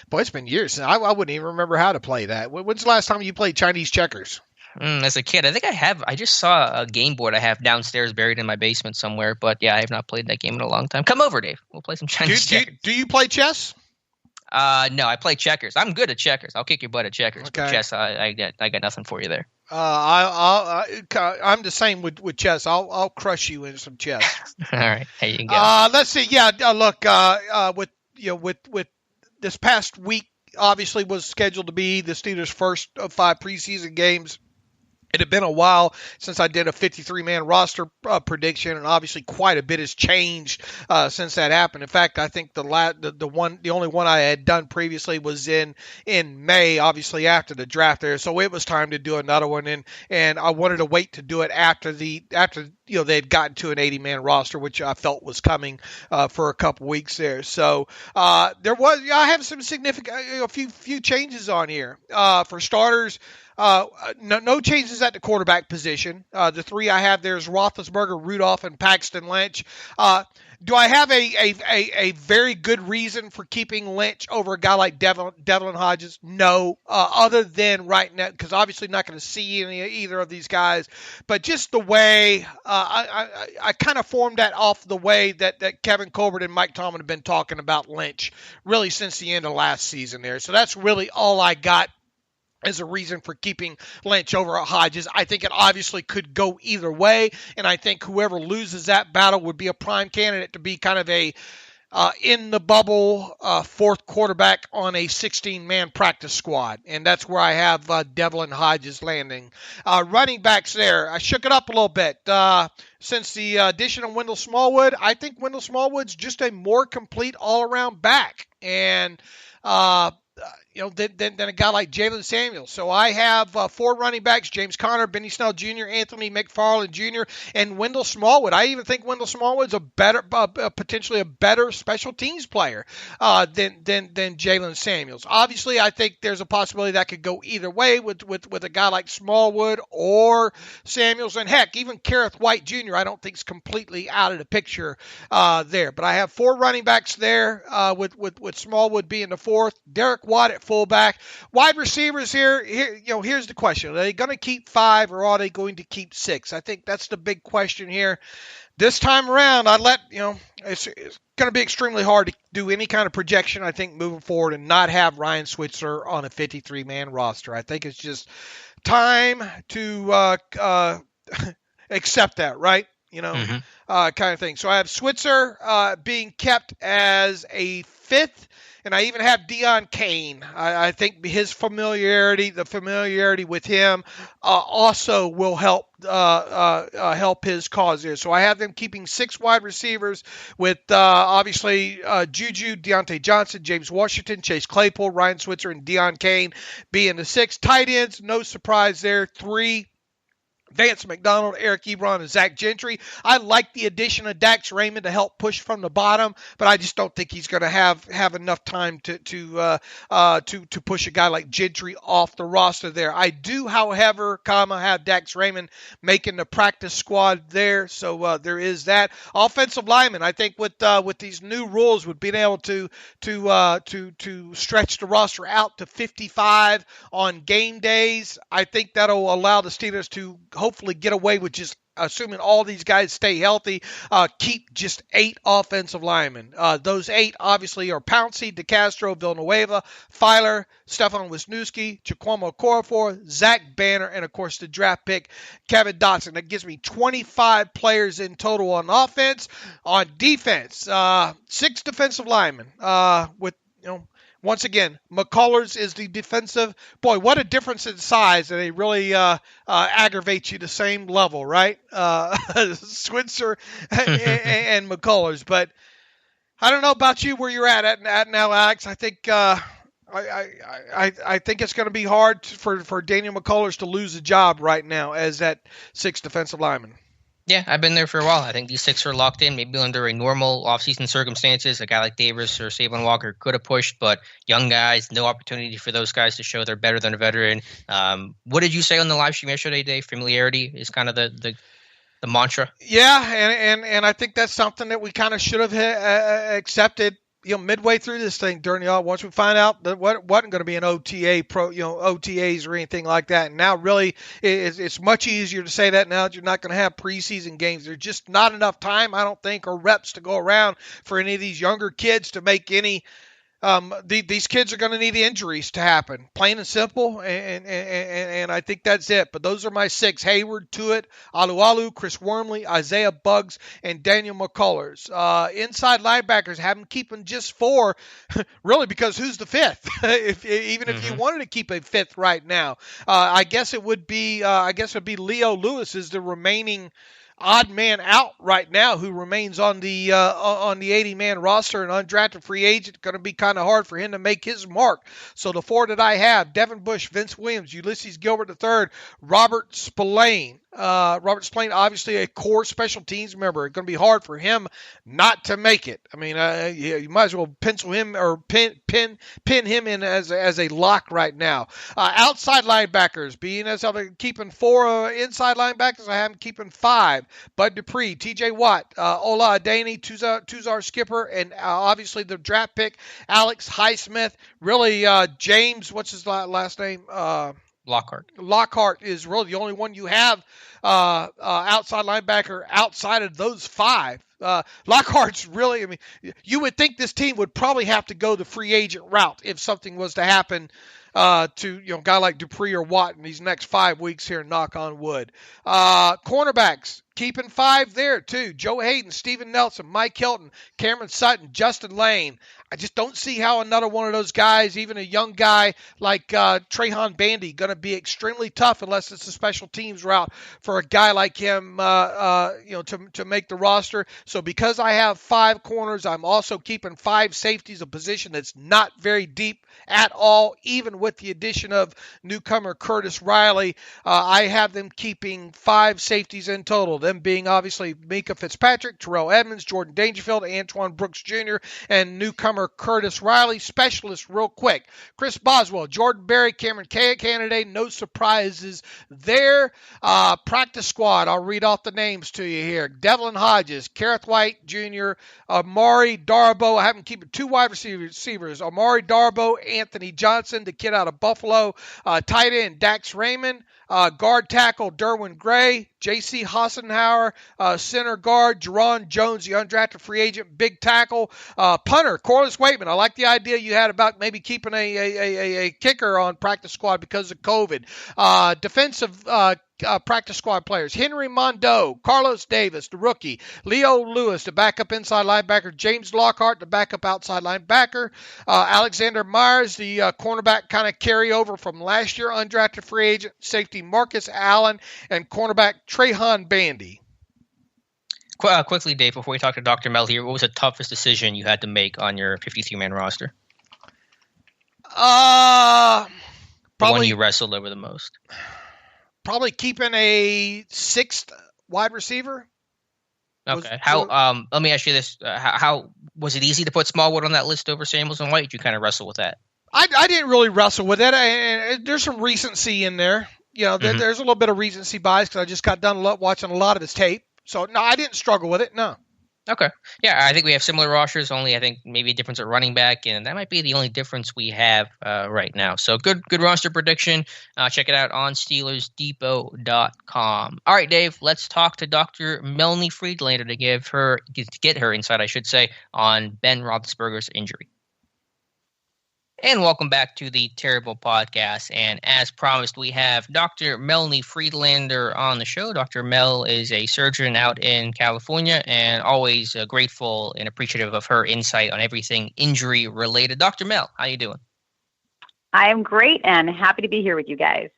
Boy, it's been years. I wouldn't even remember how to play that. When's the last time you played Chinese checkers? As a kid, I think I have. I just saw a game board I have downstairs buried in my basement somewhere. But yeah, I have not played that game in a long time. Come over, Dave. We'll play some Chinese checkers. Do you play chess? No, I play checkers. I'm good at checkers. I'll kick your butt at checkers. Okay. But chess, I got nothing for you there. I'm the same with chess. I'll crush you in some chess. All right, there you go. Let's see. Yeah, look. With this past week, obviously was scheduled to be the Steelers' first of 5 preseason games. It had been a while since I did a 53-man roster prediction, and obviously quite a bit has changed since that happened. In fact, I think the only one I had done previously was in May, obviously after the draft there. So it was time to do another one, and I wanted to wait to do it after they had gotten to an 80-man roster, which I felt was coming for a couple weeks there. So I have some significant a few changes on here. For starters, no changes at the quarterback position. The 3 I have there is Roethlisberger, Rudolph, and Paxton Lynch. Do I have a very good reason for keeping Lynch over a guy like Devlin Hodges? No, other than right now, because obviously not going to see either of these guys, but just the way I kind of formed that off the way that Kevin Colbert and Mike Tomlin have been talking about Lynch really since the end of last season there. So that's really all I got as a reason for keeping Lynch over Hodges. I think it obviously could go either way, and I think whoever loses that battle would be a prime candidate to be kind of a in the bubble fourth quarterback on a 16-man practice squad, and that's where I have Devlin Hodges landing. Running backs there, I shook it up a little bit. Since the addition of Wendell Smallwood, I think Wendell Smallwood's just a more complete all-around back, and than a guy like Jalen Samuels. So I have 4 running backs: James Conner, Benny Snell Jr., Anthony McFarland Jr., and Wendell Smallwood. I even think Wendell Smallwood's potentially a better special teams player than Jalen Samuels. Obviously, I think there's a possibility that could go either way with a guy like Smallwood or Samuels. And heck, even Kareth White Jr. I don't think is completely out of the picture there. But I have 4 running backs there with Smallwood being the 4th. Derek Watt at fullback. Wide receivers here's the question. Are they going to keep 5 or are they going to keep 6? I think that's the big question here. This time around, it's going to be extremely hard to do any kind of projection, I think, moving forward and not have Ryan Switzer on a 53-man roster. I think it's just time to accept that, right? Kind of thing. So I have Switzer being kept as a 5th. And I even have Deion Kane. I think his familiarity with him also will help his cause there. So I have them keeping 6 wide receivers with obviously Juju, Deontay Johnson, James Washington, Chase Claypool, Ryan Switzer, and Deion Kane being the 6. Tight ends, no surprise there. 3. Vance McDonald, Eric Ebron, and Zach Gentry. I like the addition of Dax Raymond to help push from the bottom, but I just don't think he's going to have enough time to push a guy like Gentry off the roster there. I do, however, have Dax Raymond making the practice squad there, so there is that. Offensive lineman, I think with these new rules, with being able to stretch the roster out to 55 on game days, I think that'll allow the Steelers to hopefully get away with just assuming all these guys stay healthy, keep just 8 offensive linemen. Those 8 obviously are Pouncey, DeCastro, Villanueva, Feiler, Stefan Wisniewski, Chikwama Okorafor, Zach Banner, and of course the draft pick Kevin Dotson. That gives me 25 players in total on offense. On defense, 6 defensive linemen with, once again, McCullers is the defensive. Boy, what a difference in size, and they really aggravate you the same level, right? Switzer and McCullers. But I don't know about you, where you're at now, Alex. I think I think it's going to be hard for Daniel McCullers to lose a job right now as that 6th defensive lineman. Yeah, I've been there for a while. I think these 6 are locked in. Maybe under a normal offseason circumstances, a guy like Davis or Savon Walker could have pushed, but young guys, no opportunity for those guys to show they're better than a veteran. What did you say on the live stream yesterday, Dave? Familiarity is kind of the mantra. Yeah, and I think that's something that we kind of should have accepted. Midway through this thing, once we find out that what wasn't going to be an OTA OTAs or anything like that. And now really it's much easier to say that now that you're not going to have preseason games. There's just not enough time, I don't think, or reps to go around for any of these younger kids to make any. These kids are going to need injuries to happen, plain and simple, and I think that's it. But those are my 6: Hayward, Tuitt, Alualu, Chris Wormley, Isaiah Buggs, and Daniel McCullers. Inside linebackers, have them keeping just 4, really, because who's the 5th? If you wanted to keep a 5th right now, I guess it would be Leo Lewis is the remaining odd man out right now who remains on the 80-man roster, an undrafted free agent. Going to be kind of hard for him to make his mark. So the 4 that I have: Devin Bush, Vince Williams, Ulysses Gilbert III, Robert Spillane. Robert Spillane, obviously a core special teams member. It's going to be hard for him not to make it. I mean, you might as well pencil him or pin him in as a lock right now. Outside linebackers, being as I'm keeping 4 inside linebackers, I have him keeping 5. Bud Dupree, T.J. Watt, Ola Adeni, Tuzar Skipper, and obviously the draft pick Alex Highsmith. Really, James, what's his last name? Lockhart is really the only one you have outside linebacker outside of those 5. Lockhart's really, I mean, you would think this team would probably have to go the free agent route if something was to happen to a guy like Dupree or Watt in these next 5 weeks here, knock on wood. Cornerbacks, keeping 5 there too: Joe Hayden, Steven Nelson, Mike Hilton, Cameron Sutton, Justin Lane. I just don't see how another one of those guys, even a young guy like Trahan Bandy, going to be extremely tough unless it's a special teams route for a guy like him, to make the roster. So because I have 5 corners, I'm also keeping 5 safeties, a position that's not very deep at all, even with the addition of newcomer Curtis Riley. I have them keeping 5 safeties in total, them being obviously Mika Fitzpatrick, Terrell Edmonds, Jordan Dangerfield, Antoine Brooks Jr., and newcomer Curtis Riley. Specialists, real quick: Chris Boswell, Jordan Berry, Cameron Candidate. No surprises there. Practice squad, I'll read off the names to you here: Devlin Hodges, Kareth White Jr., Amari Darbo. I have them keeping 2 wide receivers: Amari Darbo, Anthony Johnson, the kid out of Buffalo. Tight end Dax Raymond. Guard tackle Derwin Gray, J.C. Hassenhauer, center guard Jerron Jones, the undrafted free agent, big tackle. Punter Corliss Waitman. I like the idea you had about maybe keeping a kicker on practice squad because of COVID. Defensive practice squad players: Henry Mondo, Carlos Davis, the rookie, Leo Lewis, the backup inside linebacker, James Lockhart, the backup outside linebacker, Alexander Myers, the cornerback kind of carryover from last year, undrafted free agent, safety Marcus Allen, and cornerback Trahan Bandy. Quickly, Dave, before we talk to Dr. Mel here, what was the toughest decision you had to make on your 53-man roster? Probably the one you wrestled over the most. Probably keeping a 6th wide receiver. Okay. Let me ask you this: how was it easy to put Smallwood on that list over Samuels and White? Did you kind of wrestle with that? I didn't really wrestle with it. And there's some recency in there. There's a little bit of recency bias because I just got done watching a lot of his tape. So no, I didn't struggle with it. No. Okay. Yeah, I think we have similar rosters, only I think maybe a difference at running back, and that might be the only difference we have right now. So good roster prediction. Check it out on SteelersDepot.com. All right, Dave, let's talk to Dr. Melanie Friedlander to get her insight, I should say, on Ben Roethlisberger's injury. And welcome back to the Terrible Podcast. And as promised, we have Dr. Melanie Friedlander on the show. Dr. Mel is a surgeon out in California and always grateful and appreciative of her insight on everything injury related. Dr. Mel, how you doing? I am great and happy to be here with you guys.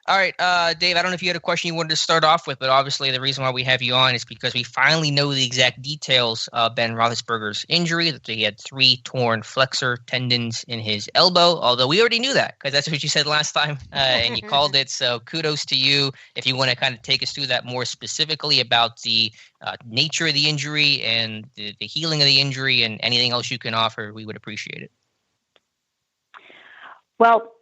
All right, Dave, I don't know if you had a question you wanted to start off with, but obviously the reason why we have you on is because we finally know the exact details of Ben Roethlisberger's injury, that he had 3 torn flexor tendons in his elbow, although we already knew that because that's what you said last time and you called it. So kudos to you. If you want to kind of take us through that more specifically about the nature of the injury and the healing of the injury and anything else you can offer, we would appreciate it. Well,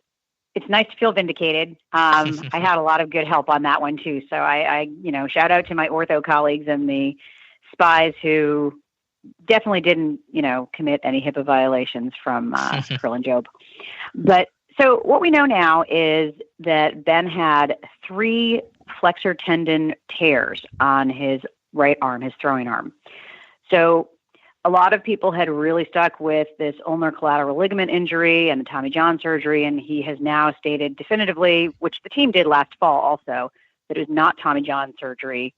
it's nice to feel vindicated. I had a lot of good help on that one too. So I shout out to my ortho colleagues and the spies who definitely didn't, commit any HIPAA violations from Krill and Job. But so what we know now is that Ben had 3 flexor tendon tears on his right arm, his throwing arm. So a lot of people had really stuck with this ulnar collateral ligament injury and the Tommy John surgery, and he has now stated definitively, which the team did last fall also, that it was not Tommy John surgery.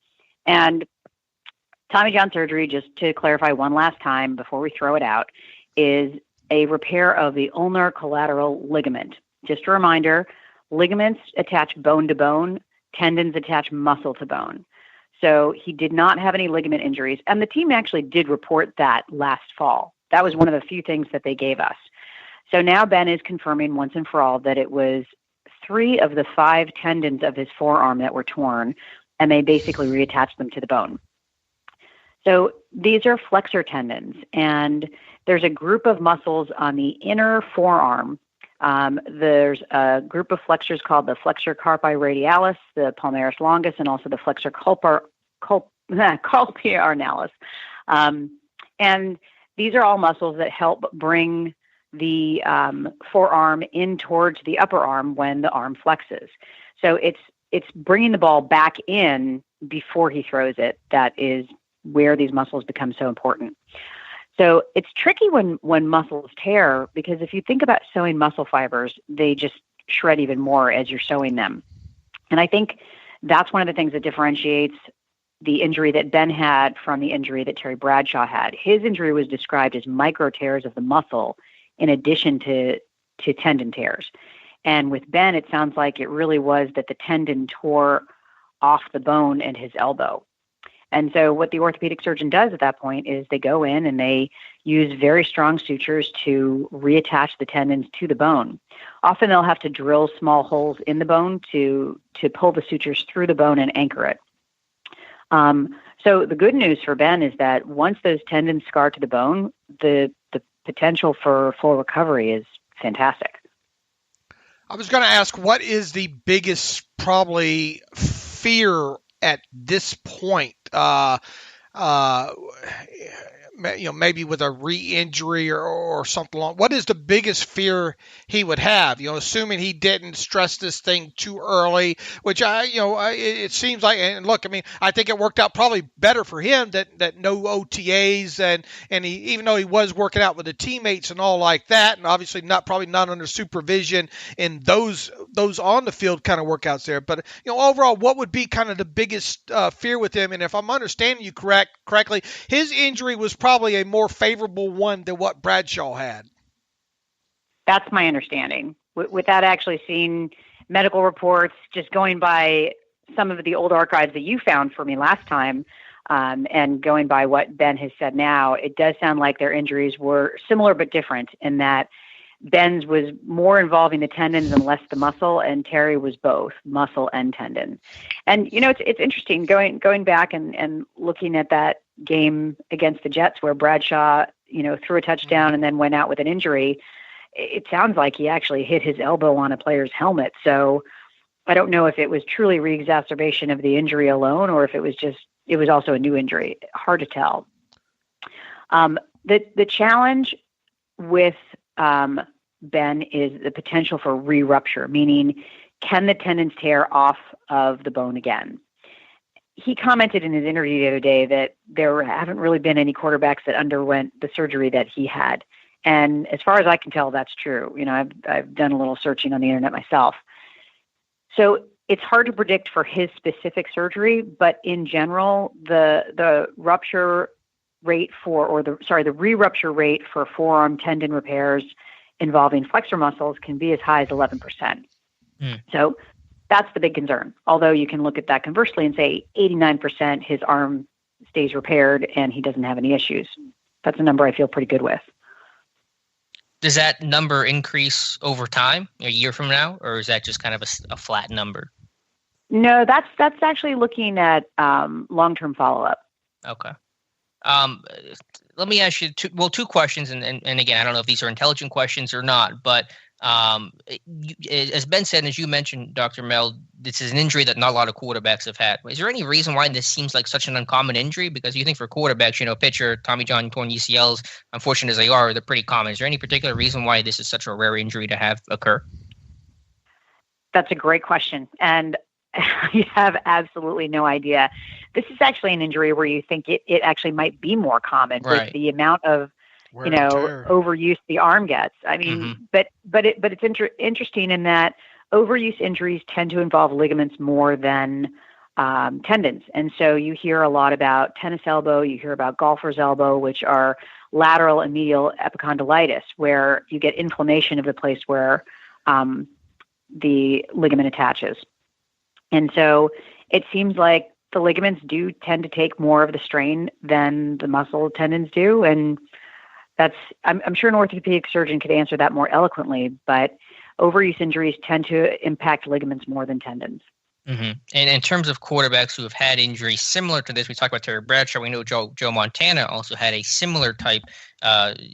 And Tommy John surgery, just to clarify one last time before we throw it out, is a repair of the ulnar collateral ligament. Just a reminder, ligaments attach bone to bone, tendons attach muscle to bone. So he did not have any ligament injuries. And the team actually did report that last fall. That was one of the few things that they gave us. So now Ben is confirming once and for all that it was 3 of the 5 tendons of his forearm that were torn, and they basically reattached them to the bone. So these are flexor tendons, and there's a group of muscles on the inner forearm. There's a group of flexors called the flexor carpi radialis, the palmaris longus, and also the flexor carpiornalis. And these are all muscles that help bring the forearm in towards the upper arm when the arm flexes. So it's bringing the ball back in before he throws it. That is where these muscles become so important. So it's tricky when muscles tear, because if you think about sewing muscle fibers, they just shred even more as you're sewing them. And I think that's one of the things that differentiates the injury that Ben had from the injury that Terry Bradshaw had. His injury was described as micro tears of the muscle in addition to tendon tears. And with Ben, it sounds like it really was that the tendon tore off the bone in his elbow. And so what the orthopedic surgeon does at that point is they go in and they use very strong sutures to reattach the tendons to the bone. Often they'll have to drill small holes in the bone to pull the sutures through the bone and anchor it. So the good news for Ben is that once those tendons scar to the bone, the potential for full recovery is fantastic. I was going to ask, what is the biggest probably fear at this point? Maybe with a re-injury or something along. What is the biggest fear he would have? Assuming he didn't stress this thing too early, which it seems like. And look, I think it worked out probably better for him that no OTAs and he, even though he was working out with the teammates and all like that, and obviously probably not under supervision in those on the field kind of workouts there. But overall, what would be kind of the biggest fear with him? And if I'm understanding you correctly, his injury was probably a more favorable one than what Bradshaw had. That's my understanding. Without actually seeing medical reports, just going by some of the old archives that you found for me last time, and going by what Ben has said now, it does sound like their injuries were similar but different in that Ben's was more involving the tendons and less the muscle, and Terry was both muscle and tendon. And, it's interesting going back and looking at that game against the Jets where Bradshaw, threw a touchdown and then went out with an injury. It sounds like he actually hit his elbow on a player's helmet. So I don't know if it was truly re-exacerbation of the injury alone, or if it was also a new injury. Hard to tell. The challenge with Ben is the potential for re-rupture, meaning can the tendons tear off of the bone again? He commented in his interview the other day that there haven't really been any quarterbacks that underwent the surgery that he had. And as far as I can tell, that's true. You know, I've done a little searching on the internet myself. So it's hard to predict for his specific surgery, but in general, the rupture rate the re-rupture rate for forearm tendon repairs involving flexor muscles can be as high as 11%. So that's the big concern. Although you can look at that conversely and say 89% his arm stays repaired and he doesn't have any issues. That's a number I feel pretty good with. Does that number increase over time, a year from now, or is that just kind of a flat number? No, that's actually looking at long-term follow-up. Okay. Let me ask you two questions, and again, I don't know if these are intelligent questions or not, but as Ben said, and as you mentioned, Dr. Mel, this is an injury that not a lot of quarterbacks have had. Is there any reason why this seems like such an uncommon injury? Because you think for quarterbacks, you know, pitcher, Tommy John torn UCLs, unfortunate as they are, they're pretty common. Is there any particular reason why this is such a rare injury to have occur? That's a great question, and I have absolutely no idea. This is actually an injury where you think it actually might be more common with the amount of overuse the arm gets. I mean, but it's interesting in that overuse injuries tend to involve ligaments more than tendons. And so you hear a lot about tennis elbow, you hear about golfer's elbow, which are lateral and medial epicondylitis, where you get inflammation of the place where the ligament attaches. And so it seems like the ligaments do tend to take more of the strain than the muscle tendons do. And I'm sure an orthopedic surgeon could answer that more eloquently, but overuse injuries tend to impact ligaments more than tendons. Mm-hmm. And in terms of quarterbacks who have had injuries similar to this, we talked about Terry Bradshaw. We know Joe Montana also had a similar type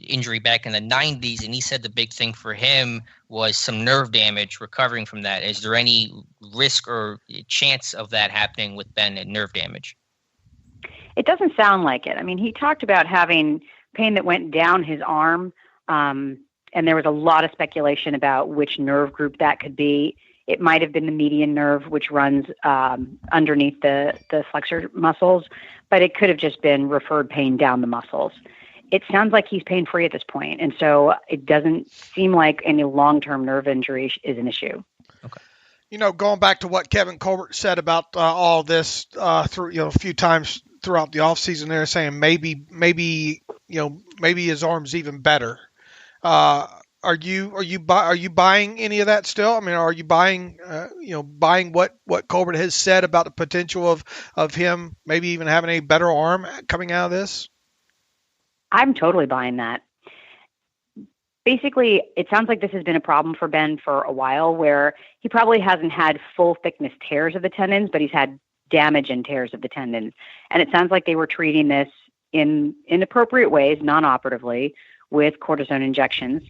injury back in the 90s, and he said the big thing for him was some nerve damage recovering from that. Is there any risk or chance of that happening with Ben and nerve damage? It doesn't sound like it. I mean, he talked about having pain that went down his arm, and there was a lot of speculation about which nerve group that could be. It might have been the median nerve, which runs underneath the flexor muscles, but it could have just been referred pain down the muscles. It sounds like he's pain-free at this point, and so it doesn't seem like any long-term nerve injury is an issue. Okay. You know, going back to what Kevin Colbert said about all this through a few times throughout the offseason, they're saying maybe his arm's even better. Are you buying any of that still? I mean, are you buying what Colbert has said about the potential of him maybe even having a better arm coming out of this? I'm totally buying that. Basically, it sounds like this has been a problem for Ben for a while, where he probably hasn't had full thickness tears of the tendons, but he's had damage and tears of the tendons. And it sounds like they were treating this in appropriate ways, non-operatively, with cortisone injections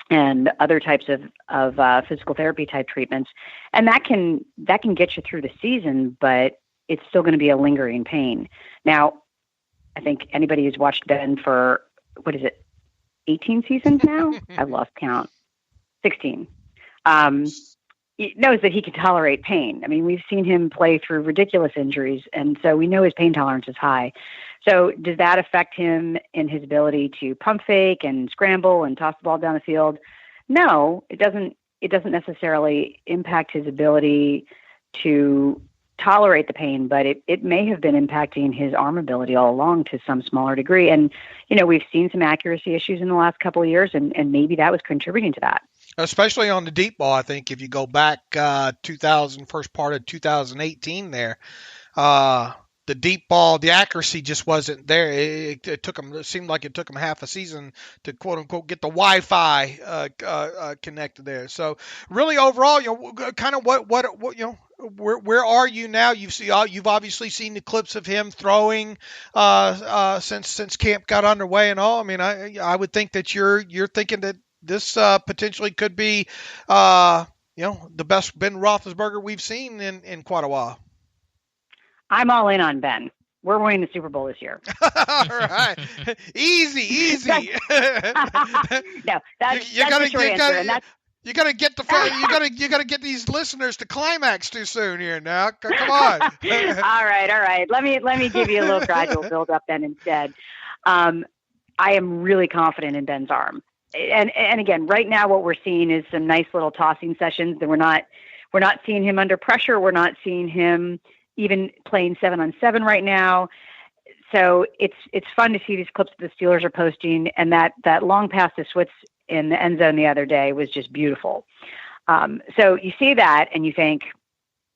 and other types of physical therapy type treatments. And that can get you through the season, but it's still going to be a lingering pain. Now, I think anybody who's watched Ben for, 18 seasons now? I've lost count. 16. Knows that he can tolerate pain. I mean, we've seen him play through ridiculous injuries, and so we know his pain tolerance is high. So does that affect him in his ability to pump fake and scramble and toss the ball down the field? No, it doesn't. It doesn't necessarily impact his ability to tolerate the pain, but it may have been impacting his arm ability all along to some smaller degree. And, we've seen some accuracy issues in the last couple of years, and maybe that was contributing to that. Especially on the deep ball, I think if you go back first part of 2018 there, the deep ball, the accuracy just wasn't there. It took them. It seemed like it took them half a season to quote unquote get the Wi-Fi connected there. So really, overall, kind of what where are you now? You've obviously seen the clips of him throwing since camp got underway and all. I mean, I would think that you're thinking that this potentially could be the best Ben Roethlisberger we've seen in quite a while. I'm all in on Ben. We're winning the Super Bowl this year. All right, easy. No, that's the short answer, and that's. You gotta get these listeners to climax too soon here. Now, come on. All right. Let me give you a little gradual build up then instead. I am really confident in Ben's arm, and again, right now what we're seeing is some nice little tossing sessions. That we're not seeing him under pressure. We're not seeing him even playing 7-on-7 right now. So it's fun to see these clips that the Steelers are posting, and that long pass to Switz in the end zone the other day was just beautiful. So you see that and you think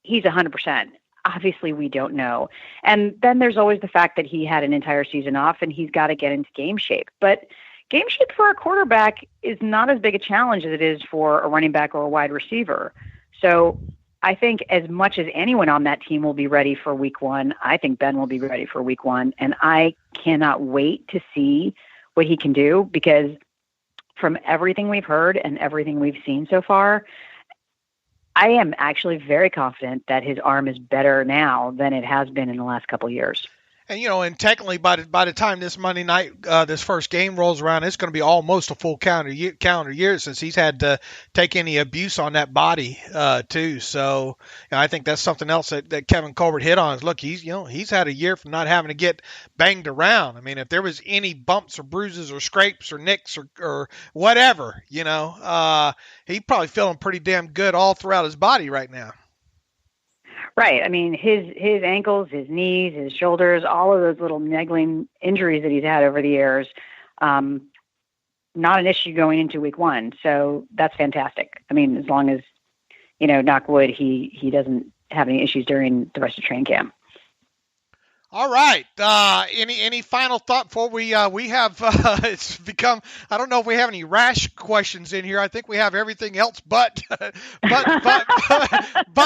he's 100%. Obviously we don't know. And then there's always the fact that he had an entire season off and he's got to get into game shape. But game shape for a quarterback is not as big a challenge as it is for a running back or a wide receiver. So I think as much as anyone on that team will be ready for week 1, I think Ben will be ready for week 1. And I cannot wait to see what he can do, because from everything we've heard and everything we've seen so far, I am actually very confident that his arm is better now than it has been in the last couple of years. And, and technically by the time this Monday night, this first game rolls around, it's going to be almost a full calendar year since he's had to take any abuse on that body, too. So I think that's something else that Kevin Colbert hit on is, look, he's had a year from not having to get banged around. I mean, if there was any bumps or bruises or scrapes or nicks or whatever, he's probably feeling pretty damn good all throughout his body right now. Right. I mean, his ankles, his knees, his shoulders, all of those little niggling injuries that he's had over the years, not an issue going into week 1. So that's fantastic. I mean, as long as, knock wood, he doesn't have any issues during the rest of training camp. All right. Any final thought before we have it's become, I don't know if we have any rash questions in here. I think we have everything else but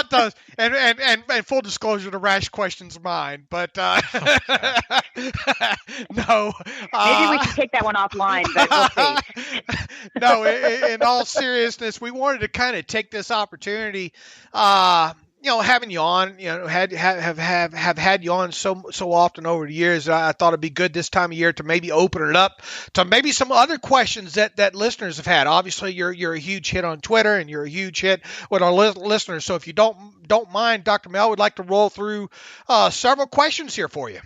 those, and full disclosure, the rash question's mine, but no. Maybe we should take that one offline, but we'll see. No, in all seriousness, we wanted to kind of take this opportunity, having you on, have had you on so often over the years, I thought it'd be good this time of year to maybe open it up to maybe some other questions that listeners have had. Obviously, you're a huge hit on Twitter and you're a huge hit with our listeners. So if you don't mind, Dr. Mel, would like to roll through several questions here for you.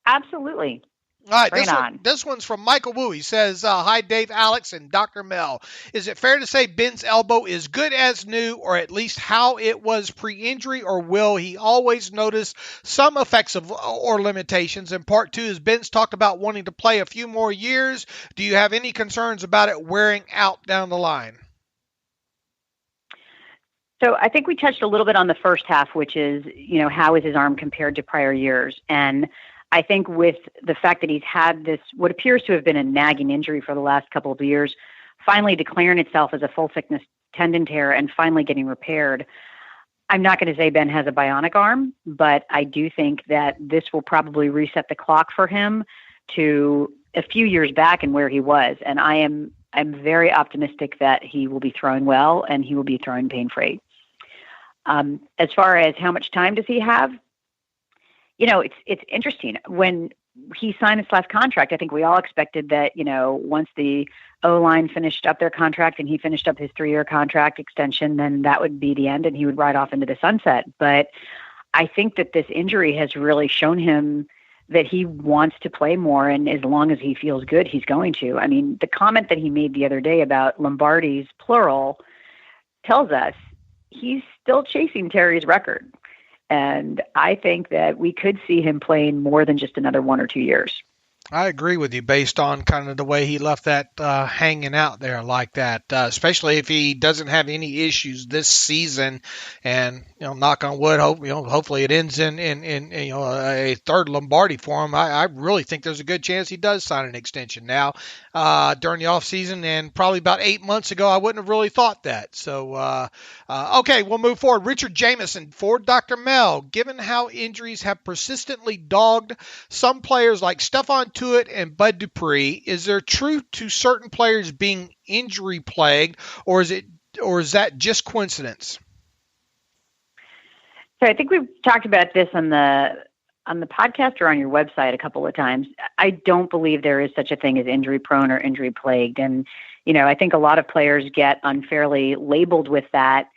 Absolutely. All right, this one's from Michael Wu. He says, hi, Dave, Alex, and Dr. Mel. Is it fair to say Ben's elbow is good as new, or at least how it was pre-injury, or will he always notice some effects or limitations? And part 2 is Ben's talked about wanting to play a few more years. Do you have any concerns about it wearing out down the line? So I think we touched a little bit on the first half, which is, how is his arm compared to prior years? And I think with the fact that he's had this, what appears to have been a nagging injury for the last couple of years, finally declaring itself as a full thickness tendon tear and finally getting repaired, I'm not going to say Ben has a bionic arm, but I do think that this will probably reset the clock for him to a few years back and where he was. And I'm very optimistic that he will be throwing well and he will be throwing pain-free. As far as how much time does he have, it's interesting. When he signed his last contract, I think we all expected that, once the O-line finished up their contract and he finished up his 3-year contract extension, then that would be the end and he would ride off into the sunset. But I think that this injury has really shown him that he wants to play more, and as long as he feels good, he's going to. I mean, the comment that he made the other day about Lombardi's plural tells us he's still chasing Terry's record. And I think that we could see him playing more than just another 1 or 2 years. I agree with you based on kind of the way he left that hanging out there like that, especially if he doesn't have any issues this season. And, knock on wood, hopefully it ends in a third Lombardi for him. I really think there's a good chance he does sign an extension now during the offseason. And probably about 8 months ago, I wouldn't have really thought that. So, okay, we'll move forward. Richard Jameson for Dr. Mel. Given how injuries have persistently dogged some players like Stephon Tuitt and Bud Dupree, is there truth to certain players being injury plagued, or is it is that just coincidence? So I think we've talked about this on the podcast or on your website a couple of times. I don't believe there is such a thing as injury prone or injury plagued. And, I think a lot of players get unfairly labeled with that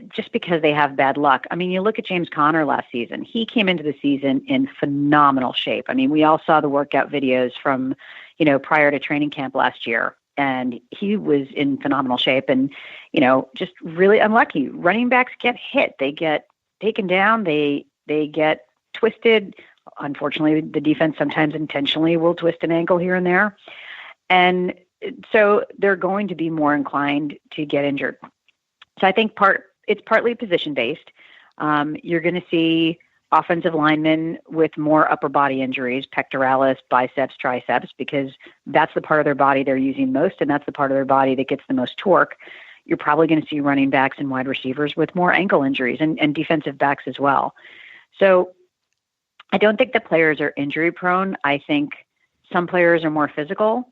just because they have bad luck. I mean, you look at James Conner last season. He came into the season in phenomenal shape. I mean, we all saw the workout videos from, prior to training camp last year, and he was in phenomenal shape and, just really unlucky. Running backs get hit. They get taken down. They get twisted. Unfortunately, the defense sometimes intentionally will twist an ankle here and there. And so they're going to be more inclined to get injured. So I think it's partly position-based. You're going to see offensive linemen with more upper body injuries, pectoralis, biceps, triceps, because that's the part of their body they're using most, and that's the part of their body that gets the most torque. You're probably going to see running backs and wide receivers with more ankle injuries and defensive backs as well. So I don't think the players are injury prone. I think some players are more physical.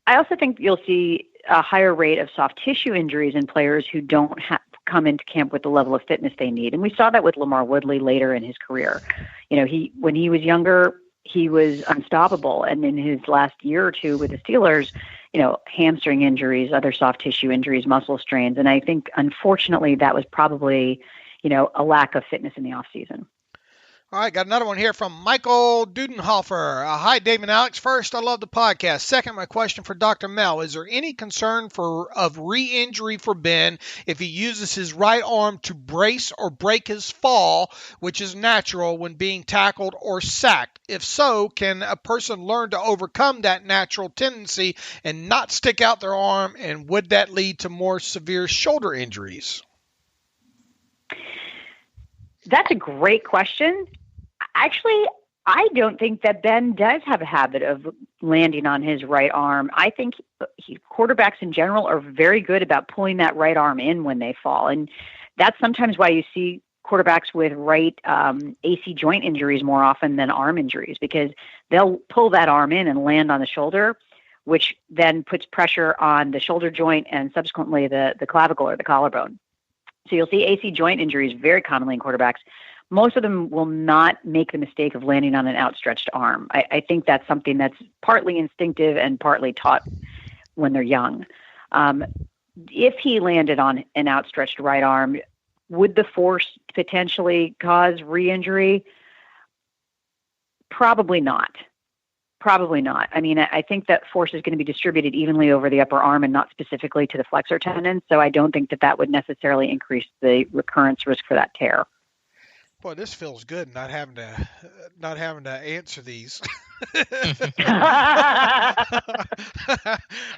I also think you'll see a higher rate of soft tissue injuries in players who don't come into camp with the level of fitness they need. And we saw that with Lamar Woodley later in his career. When he was younger, he was unstoppable. And in his last year or two with the Steelers, hamstring injuries, other soft tissue injuries, muscle strains. And I think, unfortunately, that was probably, a lack of fitness in the off season. All right, got another one here from Michael Dudenhofer. Hi, Dave and Alex. First, I love the podcast. Second, my question for Dr. Mel. Is there any concern of re-injury for Ben if he uses his right arm to brace or break his fall, which is natural when being tackled or sacked? If so, can a person learn to overcome that natural tendency and not stick out their arm, and would that lead to more severe shoulder injuries? That's a great question. Actually, I don't think that Ben does have a habit of landing on his right arm. I think quarterbacks in general are very good about pulling that right arm in when they fall. And that's sometimes why you see quarterbacks with right AC joint injuries more often than arm injuries, because they'll pull that arm in and land on the shoulder, which then puts pressure on the shoulder joint and subsequently the clavicle or the collarbone. So you'll see AC joint injuries very commonly in quarterbacks. Most of them will not make the mistake of landing on an outstretched arm. I think that's something that's partly instinctive and partly taught when they're young. If he landed on an outstretched right arm, would the force potentially cause re-injury? Probably not. Probably not. I mean, I think that force is going to be distributed evenly over the upper arm and not specifically to the flexor tendon. So I don't think that would necessarily increase the recurrence risk for that tear. Boy, this feels good not having to answer these.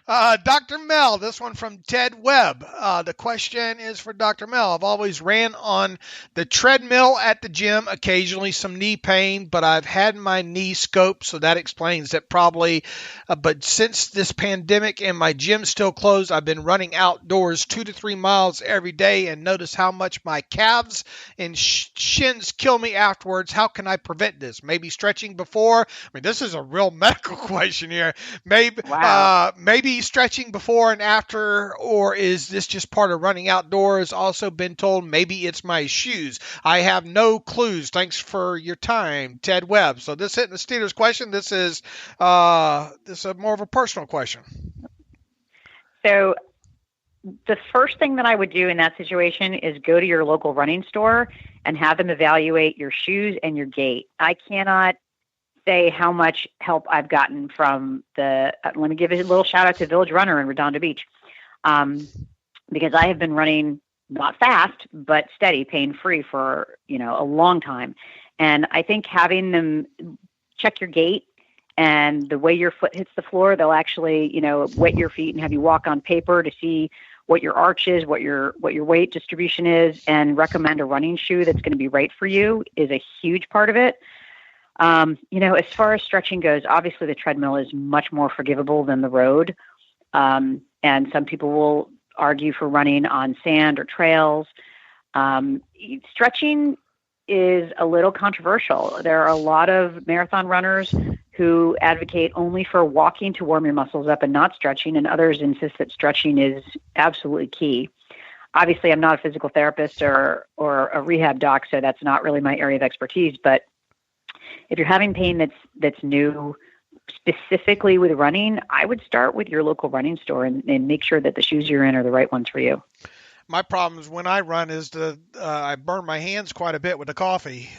Dr. Mel, this one from Ted Webb. The question is for Dr. Mel. I've always ran on the treadmill at the gym, occasionally some knee pain, but I've had my knee scoped, so that explains it probably. But since this pandemic and my gym still closed, I've been running outdoors 2 to 3 miles every day and notice how much my calves and shins kill me afterwards. How can I prevent this? Maybe stretching before? I mean, this is a real medical question here. Maybe stretching before and after, or is this just part of running outdoors? Also been told maybe it's my shoes. I have no clues. Thanks for your time, Ted Webb. So this isn't the Steelers question. This is more of a personal question. So the first thing that I would do in that situation is go to your local running store and have them evaluate your shoes and your gait. I cannot say how much help I've gotten from let me give a little shout out to Village Runner in Redondo Beach, because I have been running not fast, but steady, pain-free for, a long time. And I think having them check your gait and the way your foot hits the floor, they'll actually, wet your feet and have you walk on paper to see what your arch is, what your weight distribution is, and recommend a running shoe that's going to be right for you is a huge part of it. As far as stretching goes, obviously the treadmill is much more forgivable than the road. And some people will argue for running on sand or trails. Stretching is a little controversial. There are a lot of marathon runners who advocate only for walking to warm your muscles up and not stretching, and others insist that stretching is absolutely key. Obviously, I'm not a physical therapist or a rehab doc, so that's not really my area of expertise. But if you're having pain that's new, specifically with running, I would start with your local running store and make sure that the shoes you're in are the right ones for you. My problem is when I run is I burn my hands quite a bit with the coffee.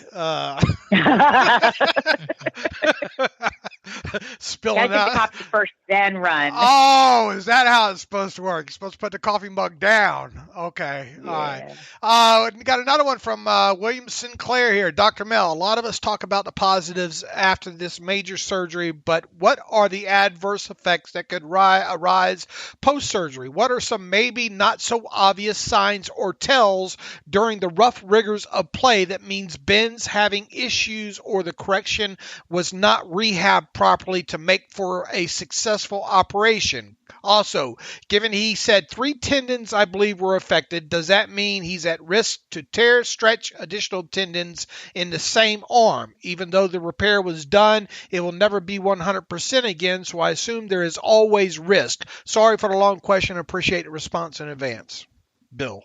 Spilling out. Take the coffee first, then run. Oh, is that how it's supposed to work? You're supposed to put the coffee mug down. Okay. Yeah. All right. We got another one from William Sinclair here. Dr. Mel, a lot of us talk about the positives after this major surgery, but what are the adverse effects that could arise post-surgery? What are some maybe not so obvious signs or tells during the rough rigors of play that means Ben's having issues or the correction was not rehabbed properly to make for a successful operation? Also, given he said 3 tendons, I believe, were affected, does that mean he's at risk to tear, stretch additional tendons in the same arm? Even though the repair was done, it will never be 100% again, so I assume there is always risk. Sorry for the long question. Appreciate the response in advance. Bill.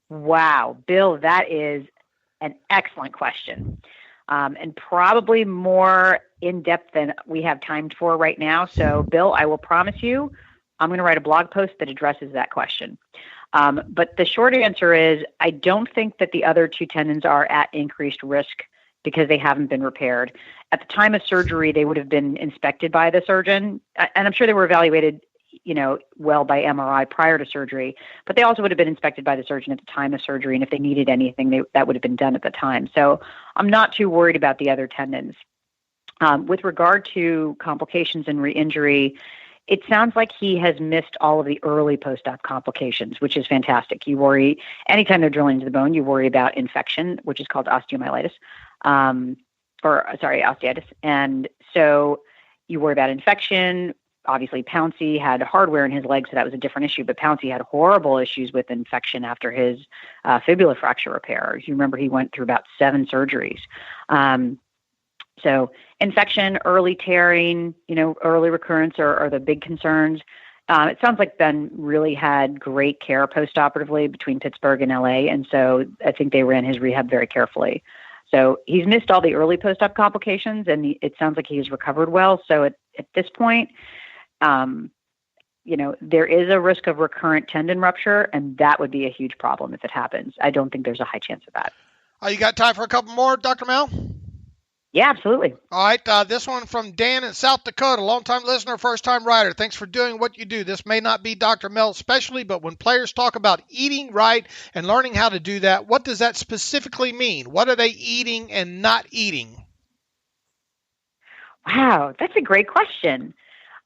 Wow, Bill, that is an excellent question. And probably more in-depth than we have time for right now. So, Bill, I will promise you, I'm going to write a blog post that addresses that question. But the short answer is I don't think that the other 2 tendons are at increased risk because they haven't been repaired. At the time of surgery, they would have been inspected by the surgeon, and I'm sure they were evaluated well by MRI prior to surgery, but they also would have been inspected by the surgeon at the time of surgery. And if they needed anything, that would have been done at the time. So I'm not too worried about the other tendons. With regard to complications and re-injury, it sounds like he has missed all of the early post-op complications, which is fantastic. You worry, anytime they're drilling into the bone, you worry about infection, which is called osteomyelitis, osteitis. And so you worry about infection. Obviously, Pouncey had hardware in his leg, so that was a different issue. But Pouncey had horrible issues with infection after his fibula fracture repair. You remember he went through about 7 surgeries. So infection, early tearing, early recurrence are the big concerns. It sounds like Ben really had great care post-operatively between Pittsburgh and LA, and so I think they ran his rehab very carefully. So he's missed all the early post-op complications, and it sounds like he's recovered well. So at this point, there is a risk of recurrent tendon rupture, and that would be a huge problem if it happens. I don't think there's a high chance of that. You got time for a couple more, Dr. Mel? Yeah, absolutely. All right. This one from Dan in South Dakota, longtime listener, first-time writer. Thanks for doing what you do. This may not be Dr. Mel especially, but when players talk about eating right and learning how to do that, what does that specifically mean? What are they eating and not eating? Wow, that's a great question.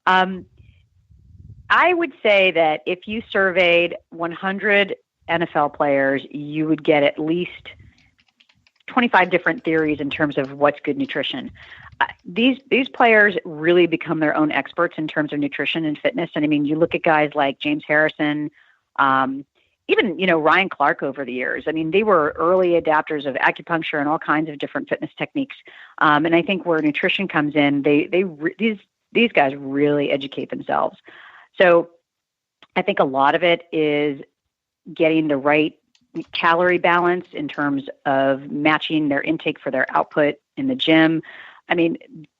I would say that if you surveyed 100 NFL players, you would get at least 25 different theories in terms of what's good nutrition. These players really become their own experts in terms of nutrition and fitness. And I mean, you look at guys like James Harrison, even, Ryan Clark over the years. I mean, they were early adapters of acupuncture and all kinds of different fitness techniques. And I think where nutrition comes in, these guys really educate themselves. So I think a lot of it is getting the right calorie balance in terms of matching their intake for their output in the gym. I mean,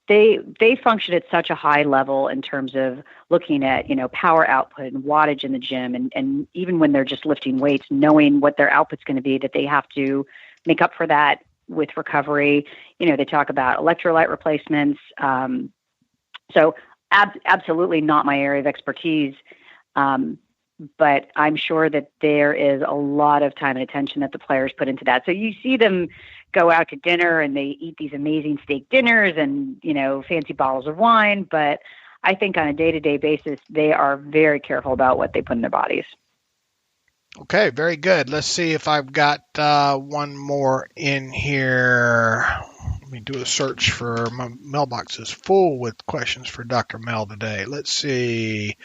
they function at such a high level in terms of looking at, power output and wattage in the gym. And even when they're just lifting weights, knowing what their output's going to be, that they have to make up for that with recovery. They talk about electrolyte replacements. So absolutely not my area of expertise. But I'm sure that there is a lot of time and attention that the players put into that. So you see them go out to dinner and they eat these amazing steak dinners and, fancy bottles of wine. But I think on a day-to-day basis, they are very careful about what they put in their bodies. Okay, very good. Let's see if I've got one more in here. Let me do a search for my mailbox is full with questions for Dr. Mel today. Let's see.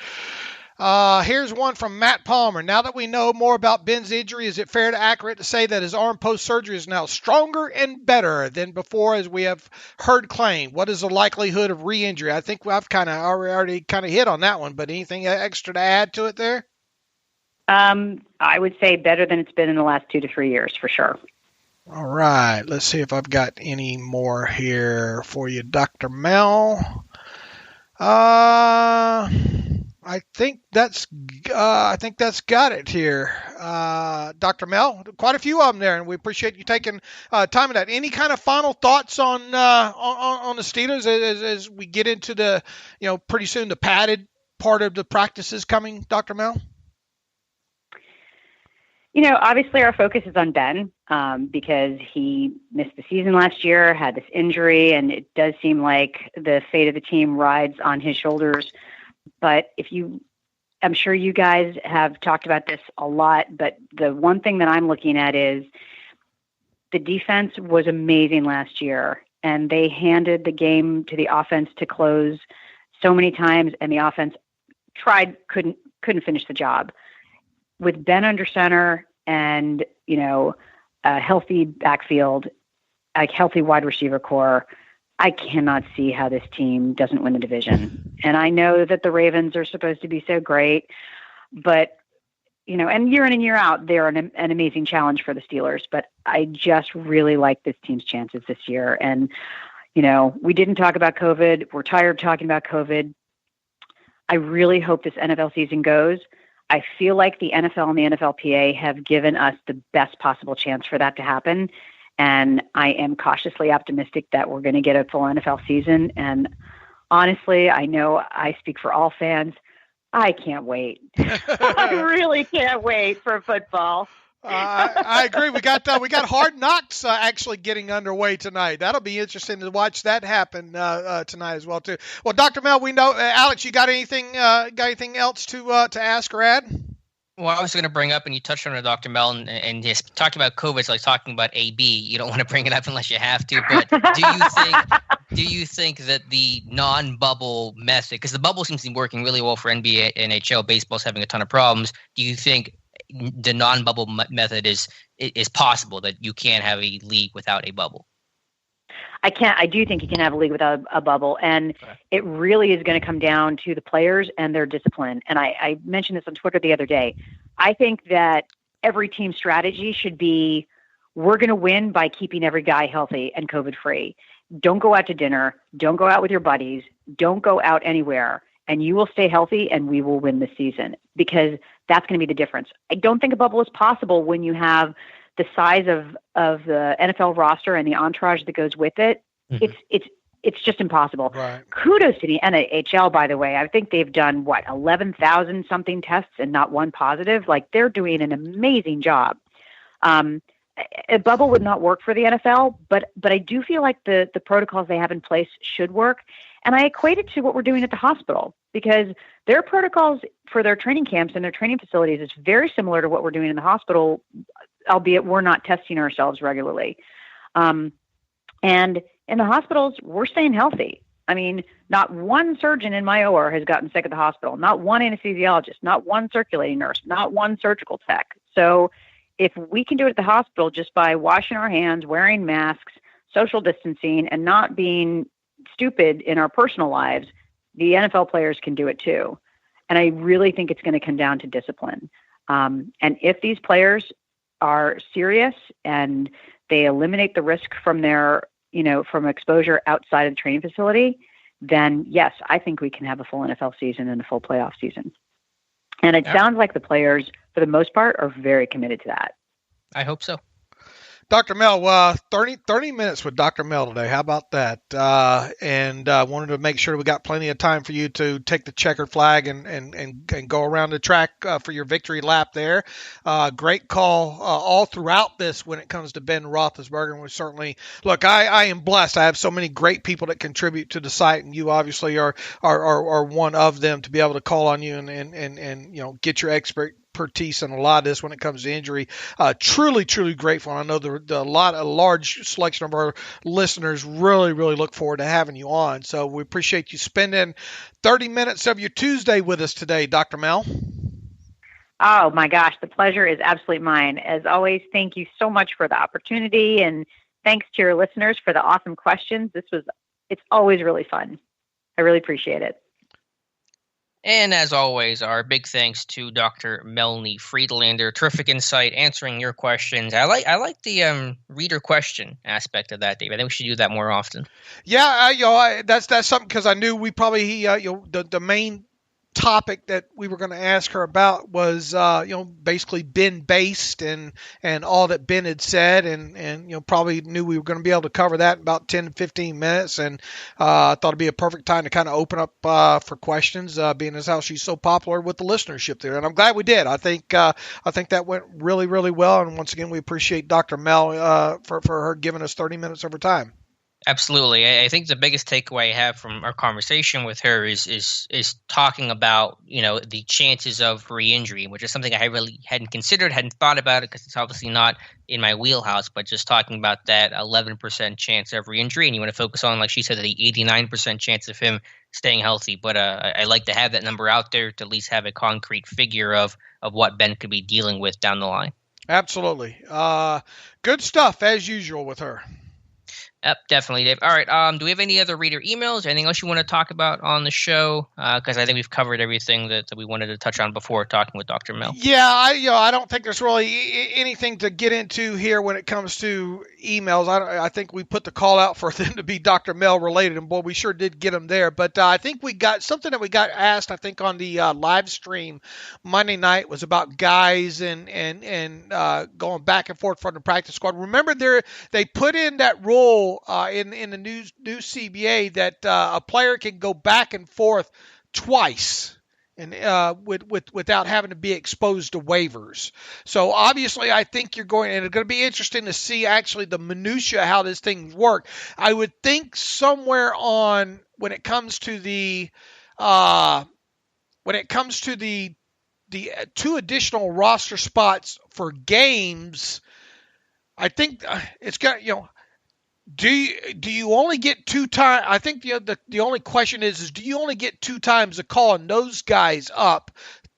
Here's one from Matt Palmer. Now that we know more about Ben's injury, is it fair to accurate to say that his arm post-surgery is now stronger and better than before, as we have heard claim? What is the likelihood of re-injury? I think I've kind of already hit on that one, but anything extra to add to it there? I would say better than it's been in the last 2 to 3 years, for sure. All right. Let's see if I've got any more here for you, Dr. Mel. I think that's got it here, Dr. Mel. Quite a few of them there, and we appreciate you taking time of that. Any kind of final thoughts on the Steelers as we get into the pretty soon the padded part of the practices coming, Dr. Mel? Obviously our focus is on Ben because he missed the season last year, had this injury, and it does seem like the fate of the team rides on his shoulders. But I'm sure you guys have talked about this a lot, but the one thing that I'm looking at is the defense was amazing last year, and they handed the game to the offense to close so many times, and the offense couldn't finish the job. With Ben under center and, a healthy backfield, a healthy wide receiver core, I cannot see how this team doesn't win the division. And I know that the Ravens are supposed to be so great, but, and year in and year out, they're an amazing challenge for the Steelers. But I just really like this team's chances this year. And, we didn't talk about COVID. We're tired of talking about COVID. I really hope this NFL season goes. I feel like the NFL and the NFLPA have given us the best possible chance for that to happen. And I am cautiously optimistic that we're going to get a full NFL season. And honestly, I know I speak for all fans. I can't wait. I really can't wait for football. I agree. We got Hard Knocks actually getting underway tonight. That'll be interesting to watch that happen tonight as well too. Well, Dr. Mel, we know Alex. You got anything else to ask or add? Well, I was going to bring up, and you touched on it, Dr. Mel, and just talking about COVID, it's like talking about AB. You don't want to bring it up unless you have to. But do you think that the non-bubble method, because the bubble seems to be working really well for NBA, NHL, baseball's having a ton of problems. Do you think the non-bubble method is possible, that you can't have a league without a bubble? I do think you can have a league without a bubble, and it really is going to come down to the players and their discipline. And I mentioned this on Twitter the other day. I think that every team strategy should be, we're going to win by keeping every guy healthy and COVID-free. Don't go out to dinner. Don't go out with your buddies. Don't go out anywhere. And you will stay healthy, and we will win this season, because that's going to be the difference. I don't think a bubble is possible when you have the size of the NFL roster and the entourage that goes with it. Mm-hmm. It's just impossible. Right. Kudos to the NHL, by the way. I think they've done 11,000 something tests and not one positive. Like, they're doing an amazing job. A bubble would not work for the NFL, but I do feel like the protocols they have in place should work. And I equate it to what we're doing at the hospital, because their protocols for their training camps and their training facilities is very similar to what we're doing in the hospital, albeit we're not testing ourselves regularly. And in the hospitals, we're staying healthy. I mean, not one surgeon in my OR has gotten sick at the hospital, not one anesthesiologist, not one circulating nurse, not one surgical tech. So if we can do it at the hospital just by washing our hands, wearing masks, social distancing, and not being stupid in our personal lives, the NFL players can do it too. And I really think it's going to come down to discipline. And if these players are serious and they eliminate the risk from their, from exposure outside of the training facility, then yes, I think we can have a full NFL season and a full playoff season. And it sounds like the players, for the most part, are very committed to that. I hope so. Dr. Mel, 30 minutes with Dr. Mel today. How about that? And wanted to make sure we got plenty of time for you to take the checkered flag and go around the track for your victory lap there. Great call all throughout this when it comes to Ben Roethlisberger. And we certainly, look, I am blessed. I have so many great people that contribute to the site, and you obviously are one of them, to be able to call on you and get your expert expertise in a lot of this when it comes to injury. Truly, truly grateful. And I know a large selection of our listeners really, really look forward to having you on. So we appreciate you spending 30 minutes of your Tuesday with us today, Dr. Mel. Oh my gosh, the pleasure is absolutely mine. As always, thank you so much for the opportunity, and thanks to your listeners for the awesome questions. It's always really fun. I really appreciate it. And as always, our big thanks to Dr. Melanie Friedlander. Terrific insight, answering your questions. I like the reader question aspect of that, Dave. I think we should do that more often. Yeah, that's something, because I knew we probably the main topic that we were going to ask her about was basically Ben based and all that Ben had said, and probably knew we were going to be able to cover that in about 10 to 15 minutes, and I thought it'd be a perfect time to kind of open up for questions, being as how she's so popular with the listenership there, and I'm glad we did. I think that went really, really well, and once again we appreciate Dr. Mel for her giving us 30 minutes of her time. Absolutely. I think the biggest takeaway I have from our conversation with her is talking about, the chances of re-injury, which is something I really hadn't considered, hadn't thought about it, because it's obviously not in my wheelhouse, but just talking about that 11% chance of re-injury. And you want to focus on, like she said, the 89% chance of him staying healthy. But I like to have that number out there to at least have a concrete figure of what Ben could be dealing with down the line. Absolutely. Good stuff as usual with her. Yep, definitely, Dave. All right. Do we have any other reader emails? Anything else you want to talk about on the show? Because I think we've covered everything that we wanted to touch on before talking with Dr. Mel. Yeah, I don't think there's really anything to get into here when it comes to emails. I think we put the call out for them to be Dr. Mel related, and boy, we sure did get them there. But I think we got something that we got asked, I think, on the live stream Monday night was about guys and going back and forth from the practice squad. Remember, they put in that rule in the new CBA that a player can go back and forth twice and without having to be exposed to waivers. So obviously, I think it's going to be interesting to see actually the minutia how this thing work. I would think somewhere on when it comes to the two additional roster spots for games, I think it's got Do you only get 2 times? I think the only question is do you only get 2 times of calling those guys up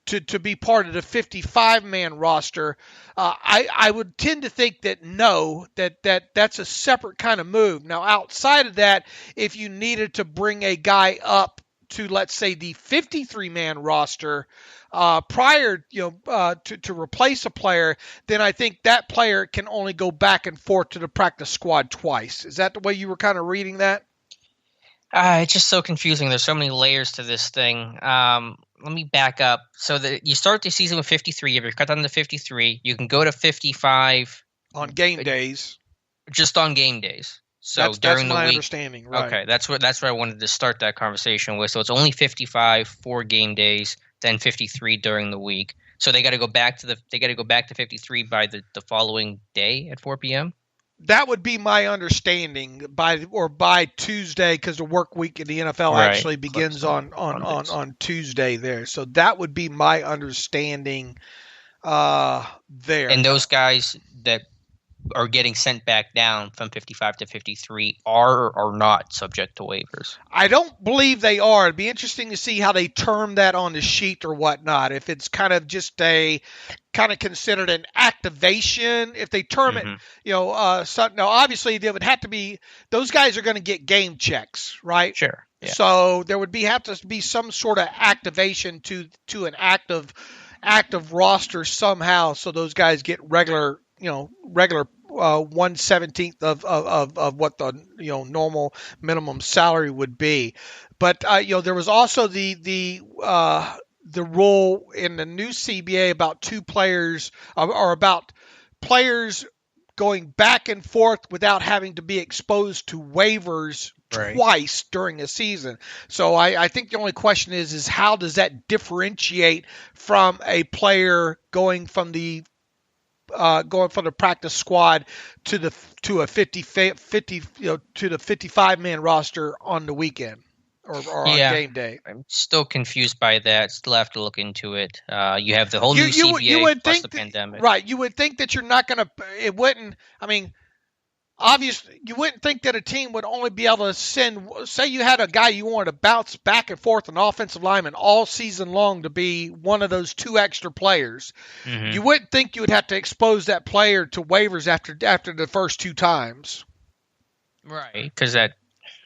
to be part of the 55-man roster? I would tend to think that no, that's a separate kind of move. Now, outside of that, if you needed to bring a guy up to, let's say, the 53-man roster prior, to replace a player, then I think that player can only go back and forth to the practice squad twice. Is that the way you were kind of reading that? It's just so confusing. There's so many layers to this thing. Let me back up. So you start the season with 53. If you're cut down to 53, you can go to 55 on game days. Just on game days. So that's my understanding, right? Okay, that's what I wanted to start that conversation with. So it's only 55 for game days, then 53 during the week. So they got to go back to 53 by the following day at 4 p.m. That would be my understanding by Tuesday, because the work week in the NFL actually begins on Tuesday there. So that would be my understanding there. And those guys that are getting sent back down from 55 to 53 are or are not subject to waivers? I don't believe they are. It'd be interesting to see how they term that on the sheet or whatnot. If it's kind of just considered an activation, if they term it, now obviously they would have to be, those guys are going to get game checks, right? Sure. Yeah. So there would have to be some sort of activation to an active roster somehow. So those guys get regular 1/17 of what the normal minimum salary would be. But there was also the rule in the new CBA about 2 players or about players going back and forth without having to be exposed to waivers twice during a season. So I think the only question is how does that differentiate from a player going from the practice squad to the 55-man roster on the weekend? or on game day. I'm still confused by that. Still have to look into it. You have the whole new you CBA would plus think the pandemic. Right. You would think that you're not going to – it wouldn't – I mean, obviously, you wouldn't think that a team would only be able to send – say you had a guy you wanted to bounce back and forth an offensive lineman all season long to be one of those 2 extra players. Mm-hmm. You wouldn't think you would have to expose that player to waivers after the first 2 times. Right, because that,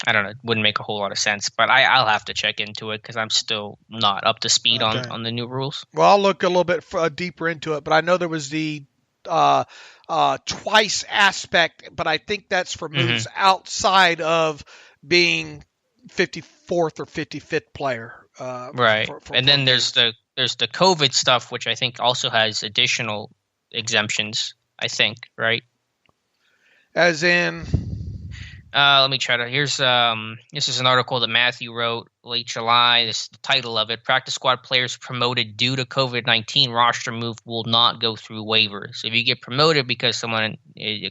I don't know, wouldn't make a whole lot of sense. But I'll have to check into it because I'm still not up to speed on the new rules. Well, I'll look a little bit deeper into it, but I know there was the twice aspect, but I think that's for moves outside of being 54th or 55th player. Right, and then there's the COVID stuff, which I think also has additional exemptions. I think, right? As in. Let me try to. Here's this is an article that Matthew wrote late July. This is the title of it: Practice squad players promoted due to COVID-19 roster move will not go through waivers. If you get promoted because someone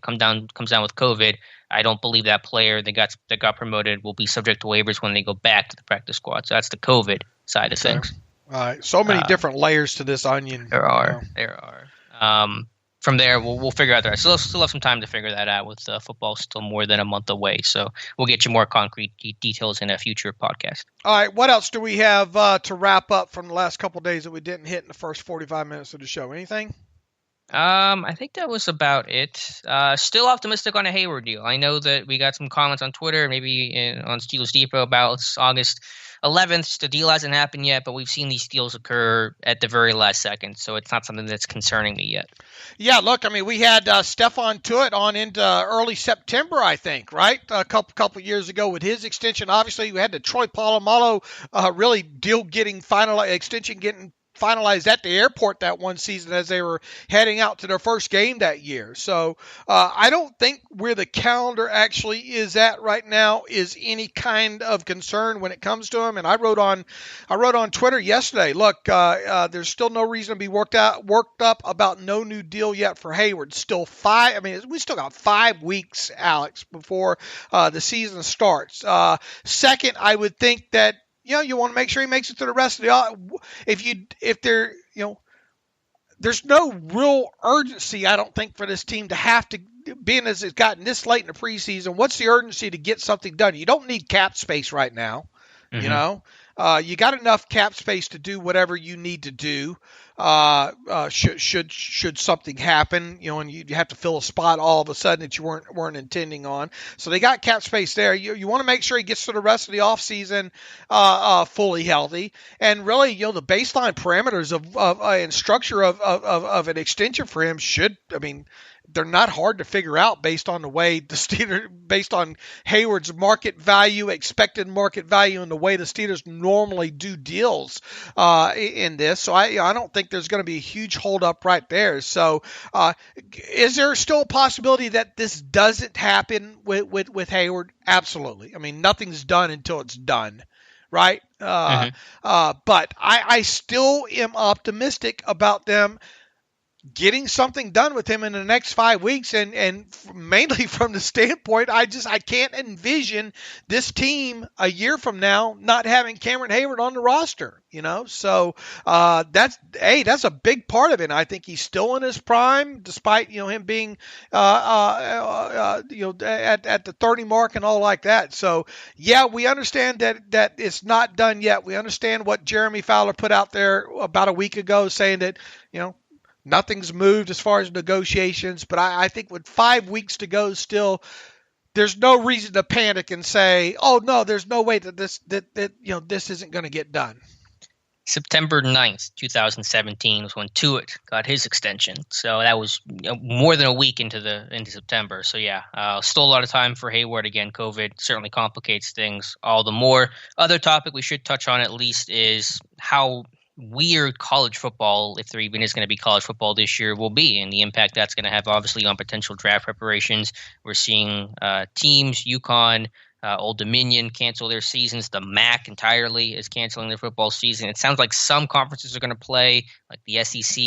comes down with COVID, I don't believe that player that got promoted will be subject to waivers when they go back to the practice squad. So that's the COVID side of things. All right. So many different layers to this onion. There are. From there, we'll figure out the rest. So still have some time to figure that out with football still more than a month away. So we'll get you more concrete details in a future podcast. All right. What else do we have to wrap up from the last couple of days that we didn't hit in the first 45 minutes of the show? Anything? I think that was about it. Still optimistic on a Hayward deal. I know that we got some comments on Twitter, maybe on Steelers Depot about August 11th. The deal hasn't happened yet, but we've seen these deals occur at the very last second, so it's not something that's concerning me yet. Yeah, look, I mean, we had Stephon Tuitt on into early September, I think, right? A couple years ago with his extension. Obviously, we had the Troy Polamalu really getting finalized at the airport that one season as they were heading out to their first game that year. So I don't think where the calendar actually is at right now is any kind of concern when it comes to him. And I wrote on Twitter yesterday, look, there's still no reason to be worked up about no new deal yet for Hayward. We still got 5 weeks, Alex, before the season starts. Second, I would think that you want to make sure he makes it through the rest of the there's no real urgency, I don't think, for this team to have to, being as it's gotten this late in the preseason, what's the urgency to get something done? You don't need cap space right now. Mm-hmm. You got enough cap space to do whatever you need to do. Should something happen, and you have to fill a spot all of a sudden that you weren't intending on. So they got cap space there. You want to make sure he gets to the rest of the offseason fully healthy. And really, the baseline parameters of and structure of an extension for him they're not hard to figure out based on the way the Steelers, based on Hayward's market value, expected market value, and the way the Steelers normally do deals in this. So I don't think there's going to be a huge holdup right there. So is there still a possibility that this doesn't happen with Hayward? Absolutely. I mean, nothing's done until it's done. Right. But I still am optimistic about them getting something done with him in the next 5 weeks, and mainly from the standpoint, I can't envision this team a year from now not having Cameron Hayward on the roster. So that's a big part of it. And I think he's still in his prime, despite him being at the 30 mark and all like that. So yeah, we understand that it's not done yet. We understand what Jeremy Feiler put out there about a week ago, saying that nothing's moved as far as negotiations, but I think with 5 weeks to go still, there's no reason to panic and say, oh, no, there's no way that this isn't going to get done. September 9th, 2017 was when Tuitt got his extension. So that was more than a week into September. So yeah, still a lot of time for Hayward. Again, COVID certainly complicates things all the more. Other topic we should touch on at least is how weird college football, if there even is going to be college football this year, will be, and the impact that's going to have obviously on potential draft preparations. We're seeing teams, UConn, Old Dominion cancel their seasons. The MAC entirely is canceling their football season. It sounds like some conferences are going to play, like the SEC,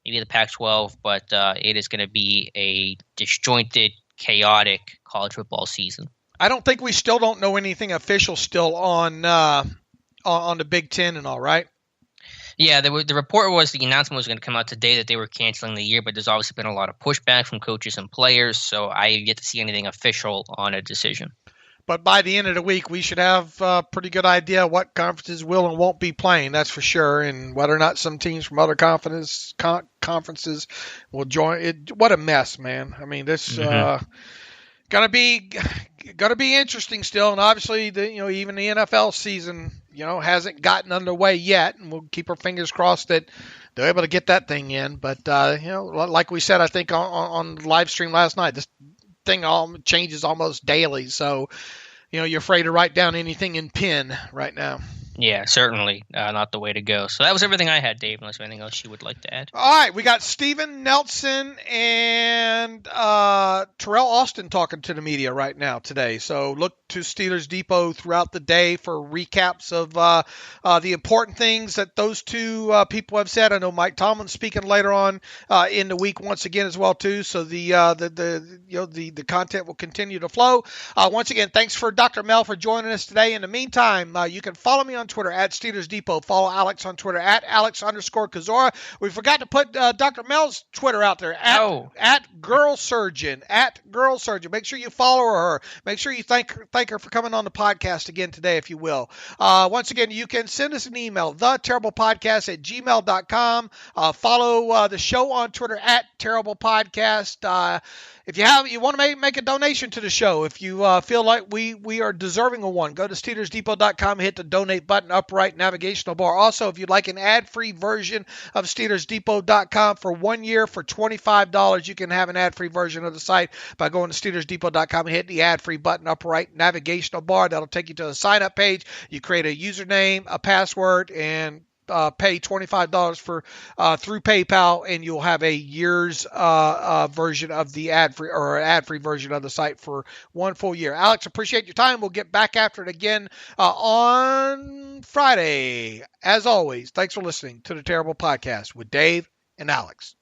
maybe the Pac-12, but it is going to be a disjointed, chaotic college football season. I don't think we still don't know anything official still on the Big Ten and all, right? Yeah, the report was the announcement was going to come out today that they were canceling the year, but there's obviously been a lot of pushback from coaches and players, so I yet to see anything official on a decision. But by the end of the week, we should have a pretty good idea what conferences will and won't be playing, that's for sure, and whether or not some teams from other conferences will join. What a mess, man. I mean, this gonna be interesting still, and obviously even the NFL season hasn't gotten underway yet, and we'll keep our fingers crossed that they're able to get that thing in. But like we said, I think on the live stream last night, this thing all changes almost daily, so you're afraid to write down anything in pen right now. Yeah, certainly not the way to go. So that was everything I had, Dave, unless there's anything else you would like to add. All right, we got Steven Nelson and Terrell Austin talking to the media right now today. So look to Steelers Depot throughout the day for recaps of the important things that those two people have said. I know Mike Tomlin's speaking later on in the week once again as well too. So the content will continue to flow. Once again, thanks for Dr. Mel for joining us today. In the meantime, you can follow me on Twitter at Steelers Depot. Follow Alex on Twitter at Alex_Kozora. We forgot to put Dr. Mel's Twitter out there at Girl Surgeon. At Girl Surgeon. Make sure you follow her. Make sure you thank her for coming on the podcast again today, if you will. Once again, you can send us an email, theterriblepodcast@gmail.com. Follow the show on Twitter at Terrible Podcast. If you want to make a donation to the show, if you feel like we are deserving of one, go to SteelersDepot.com, hit the donate button, upright navigational bar. Also, if you'd like an ad-free version of SteelersDepot.com for 1 year for $25, you can have an ad-free version of the site by going to SteelersDepot.com and hit the ad-free button, upright navigational bar. That'll take you to the sign-up page. You create a username, a password, and pay $25 for through PayPal, and you'll have a year's version of the ad-free version of the site for 1 full year. Alex, appreciate your time. We'll get back after it again on Friday. As always, thanks for listening to the Terrible Podcast with Dave and Alex.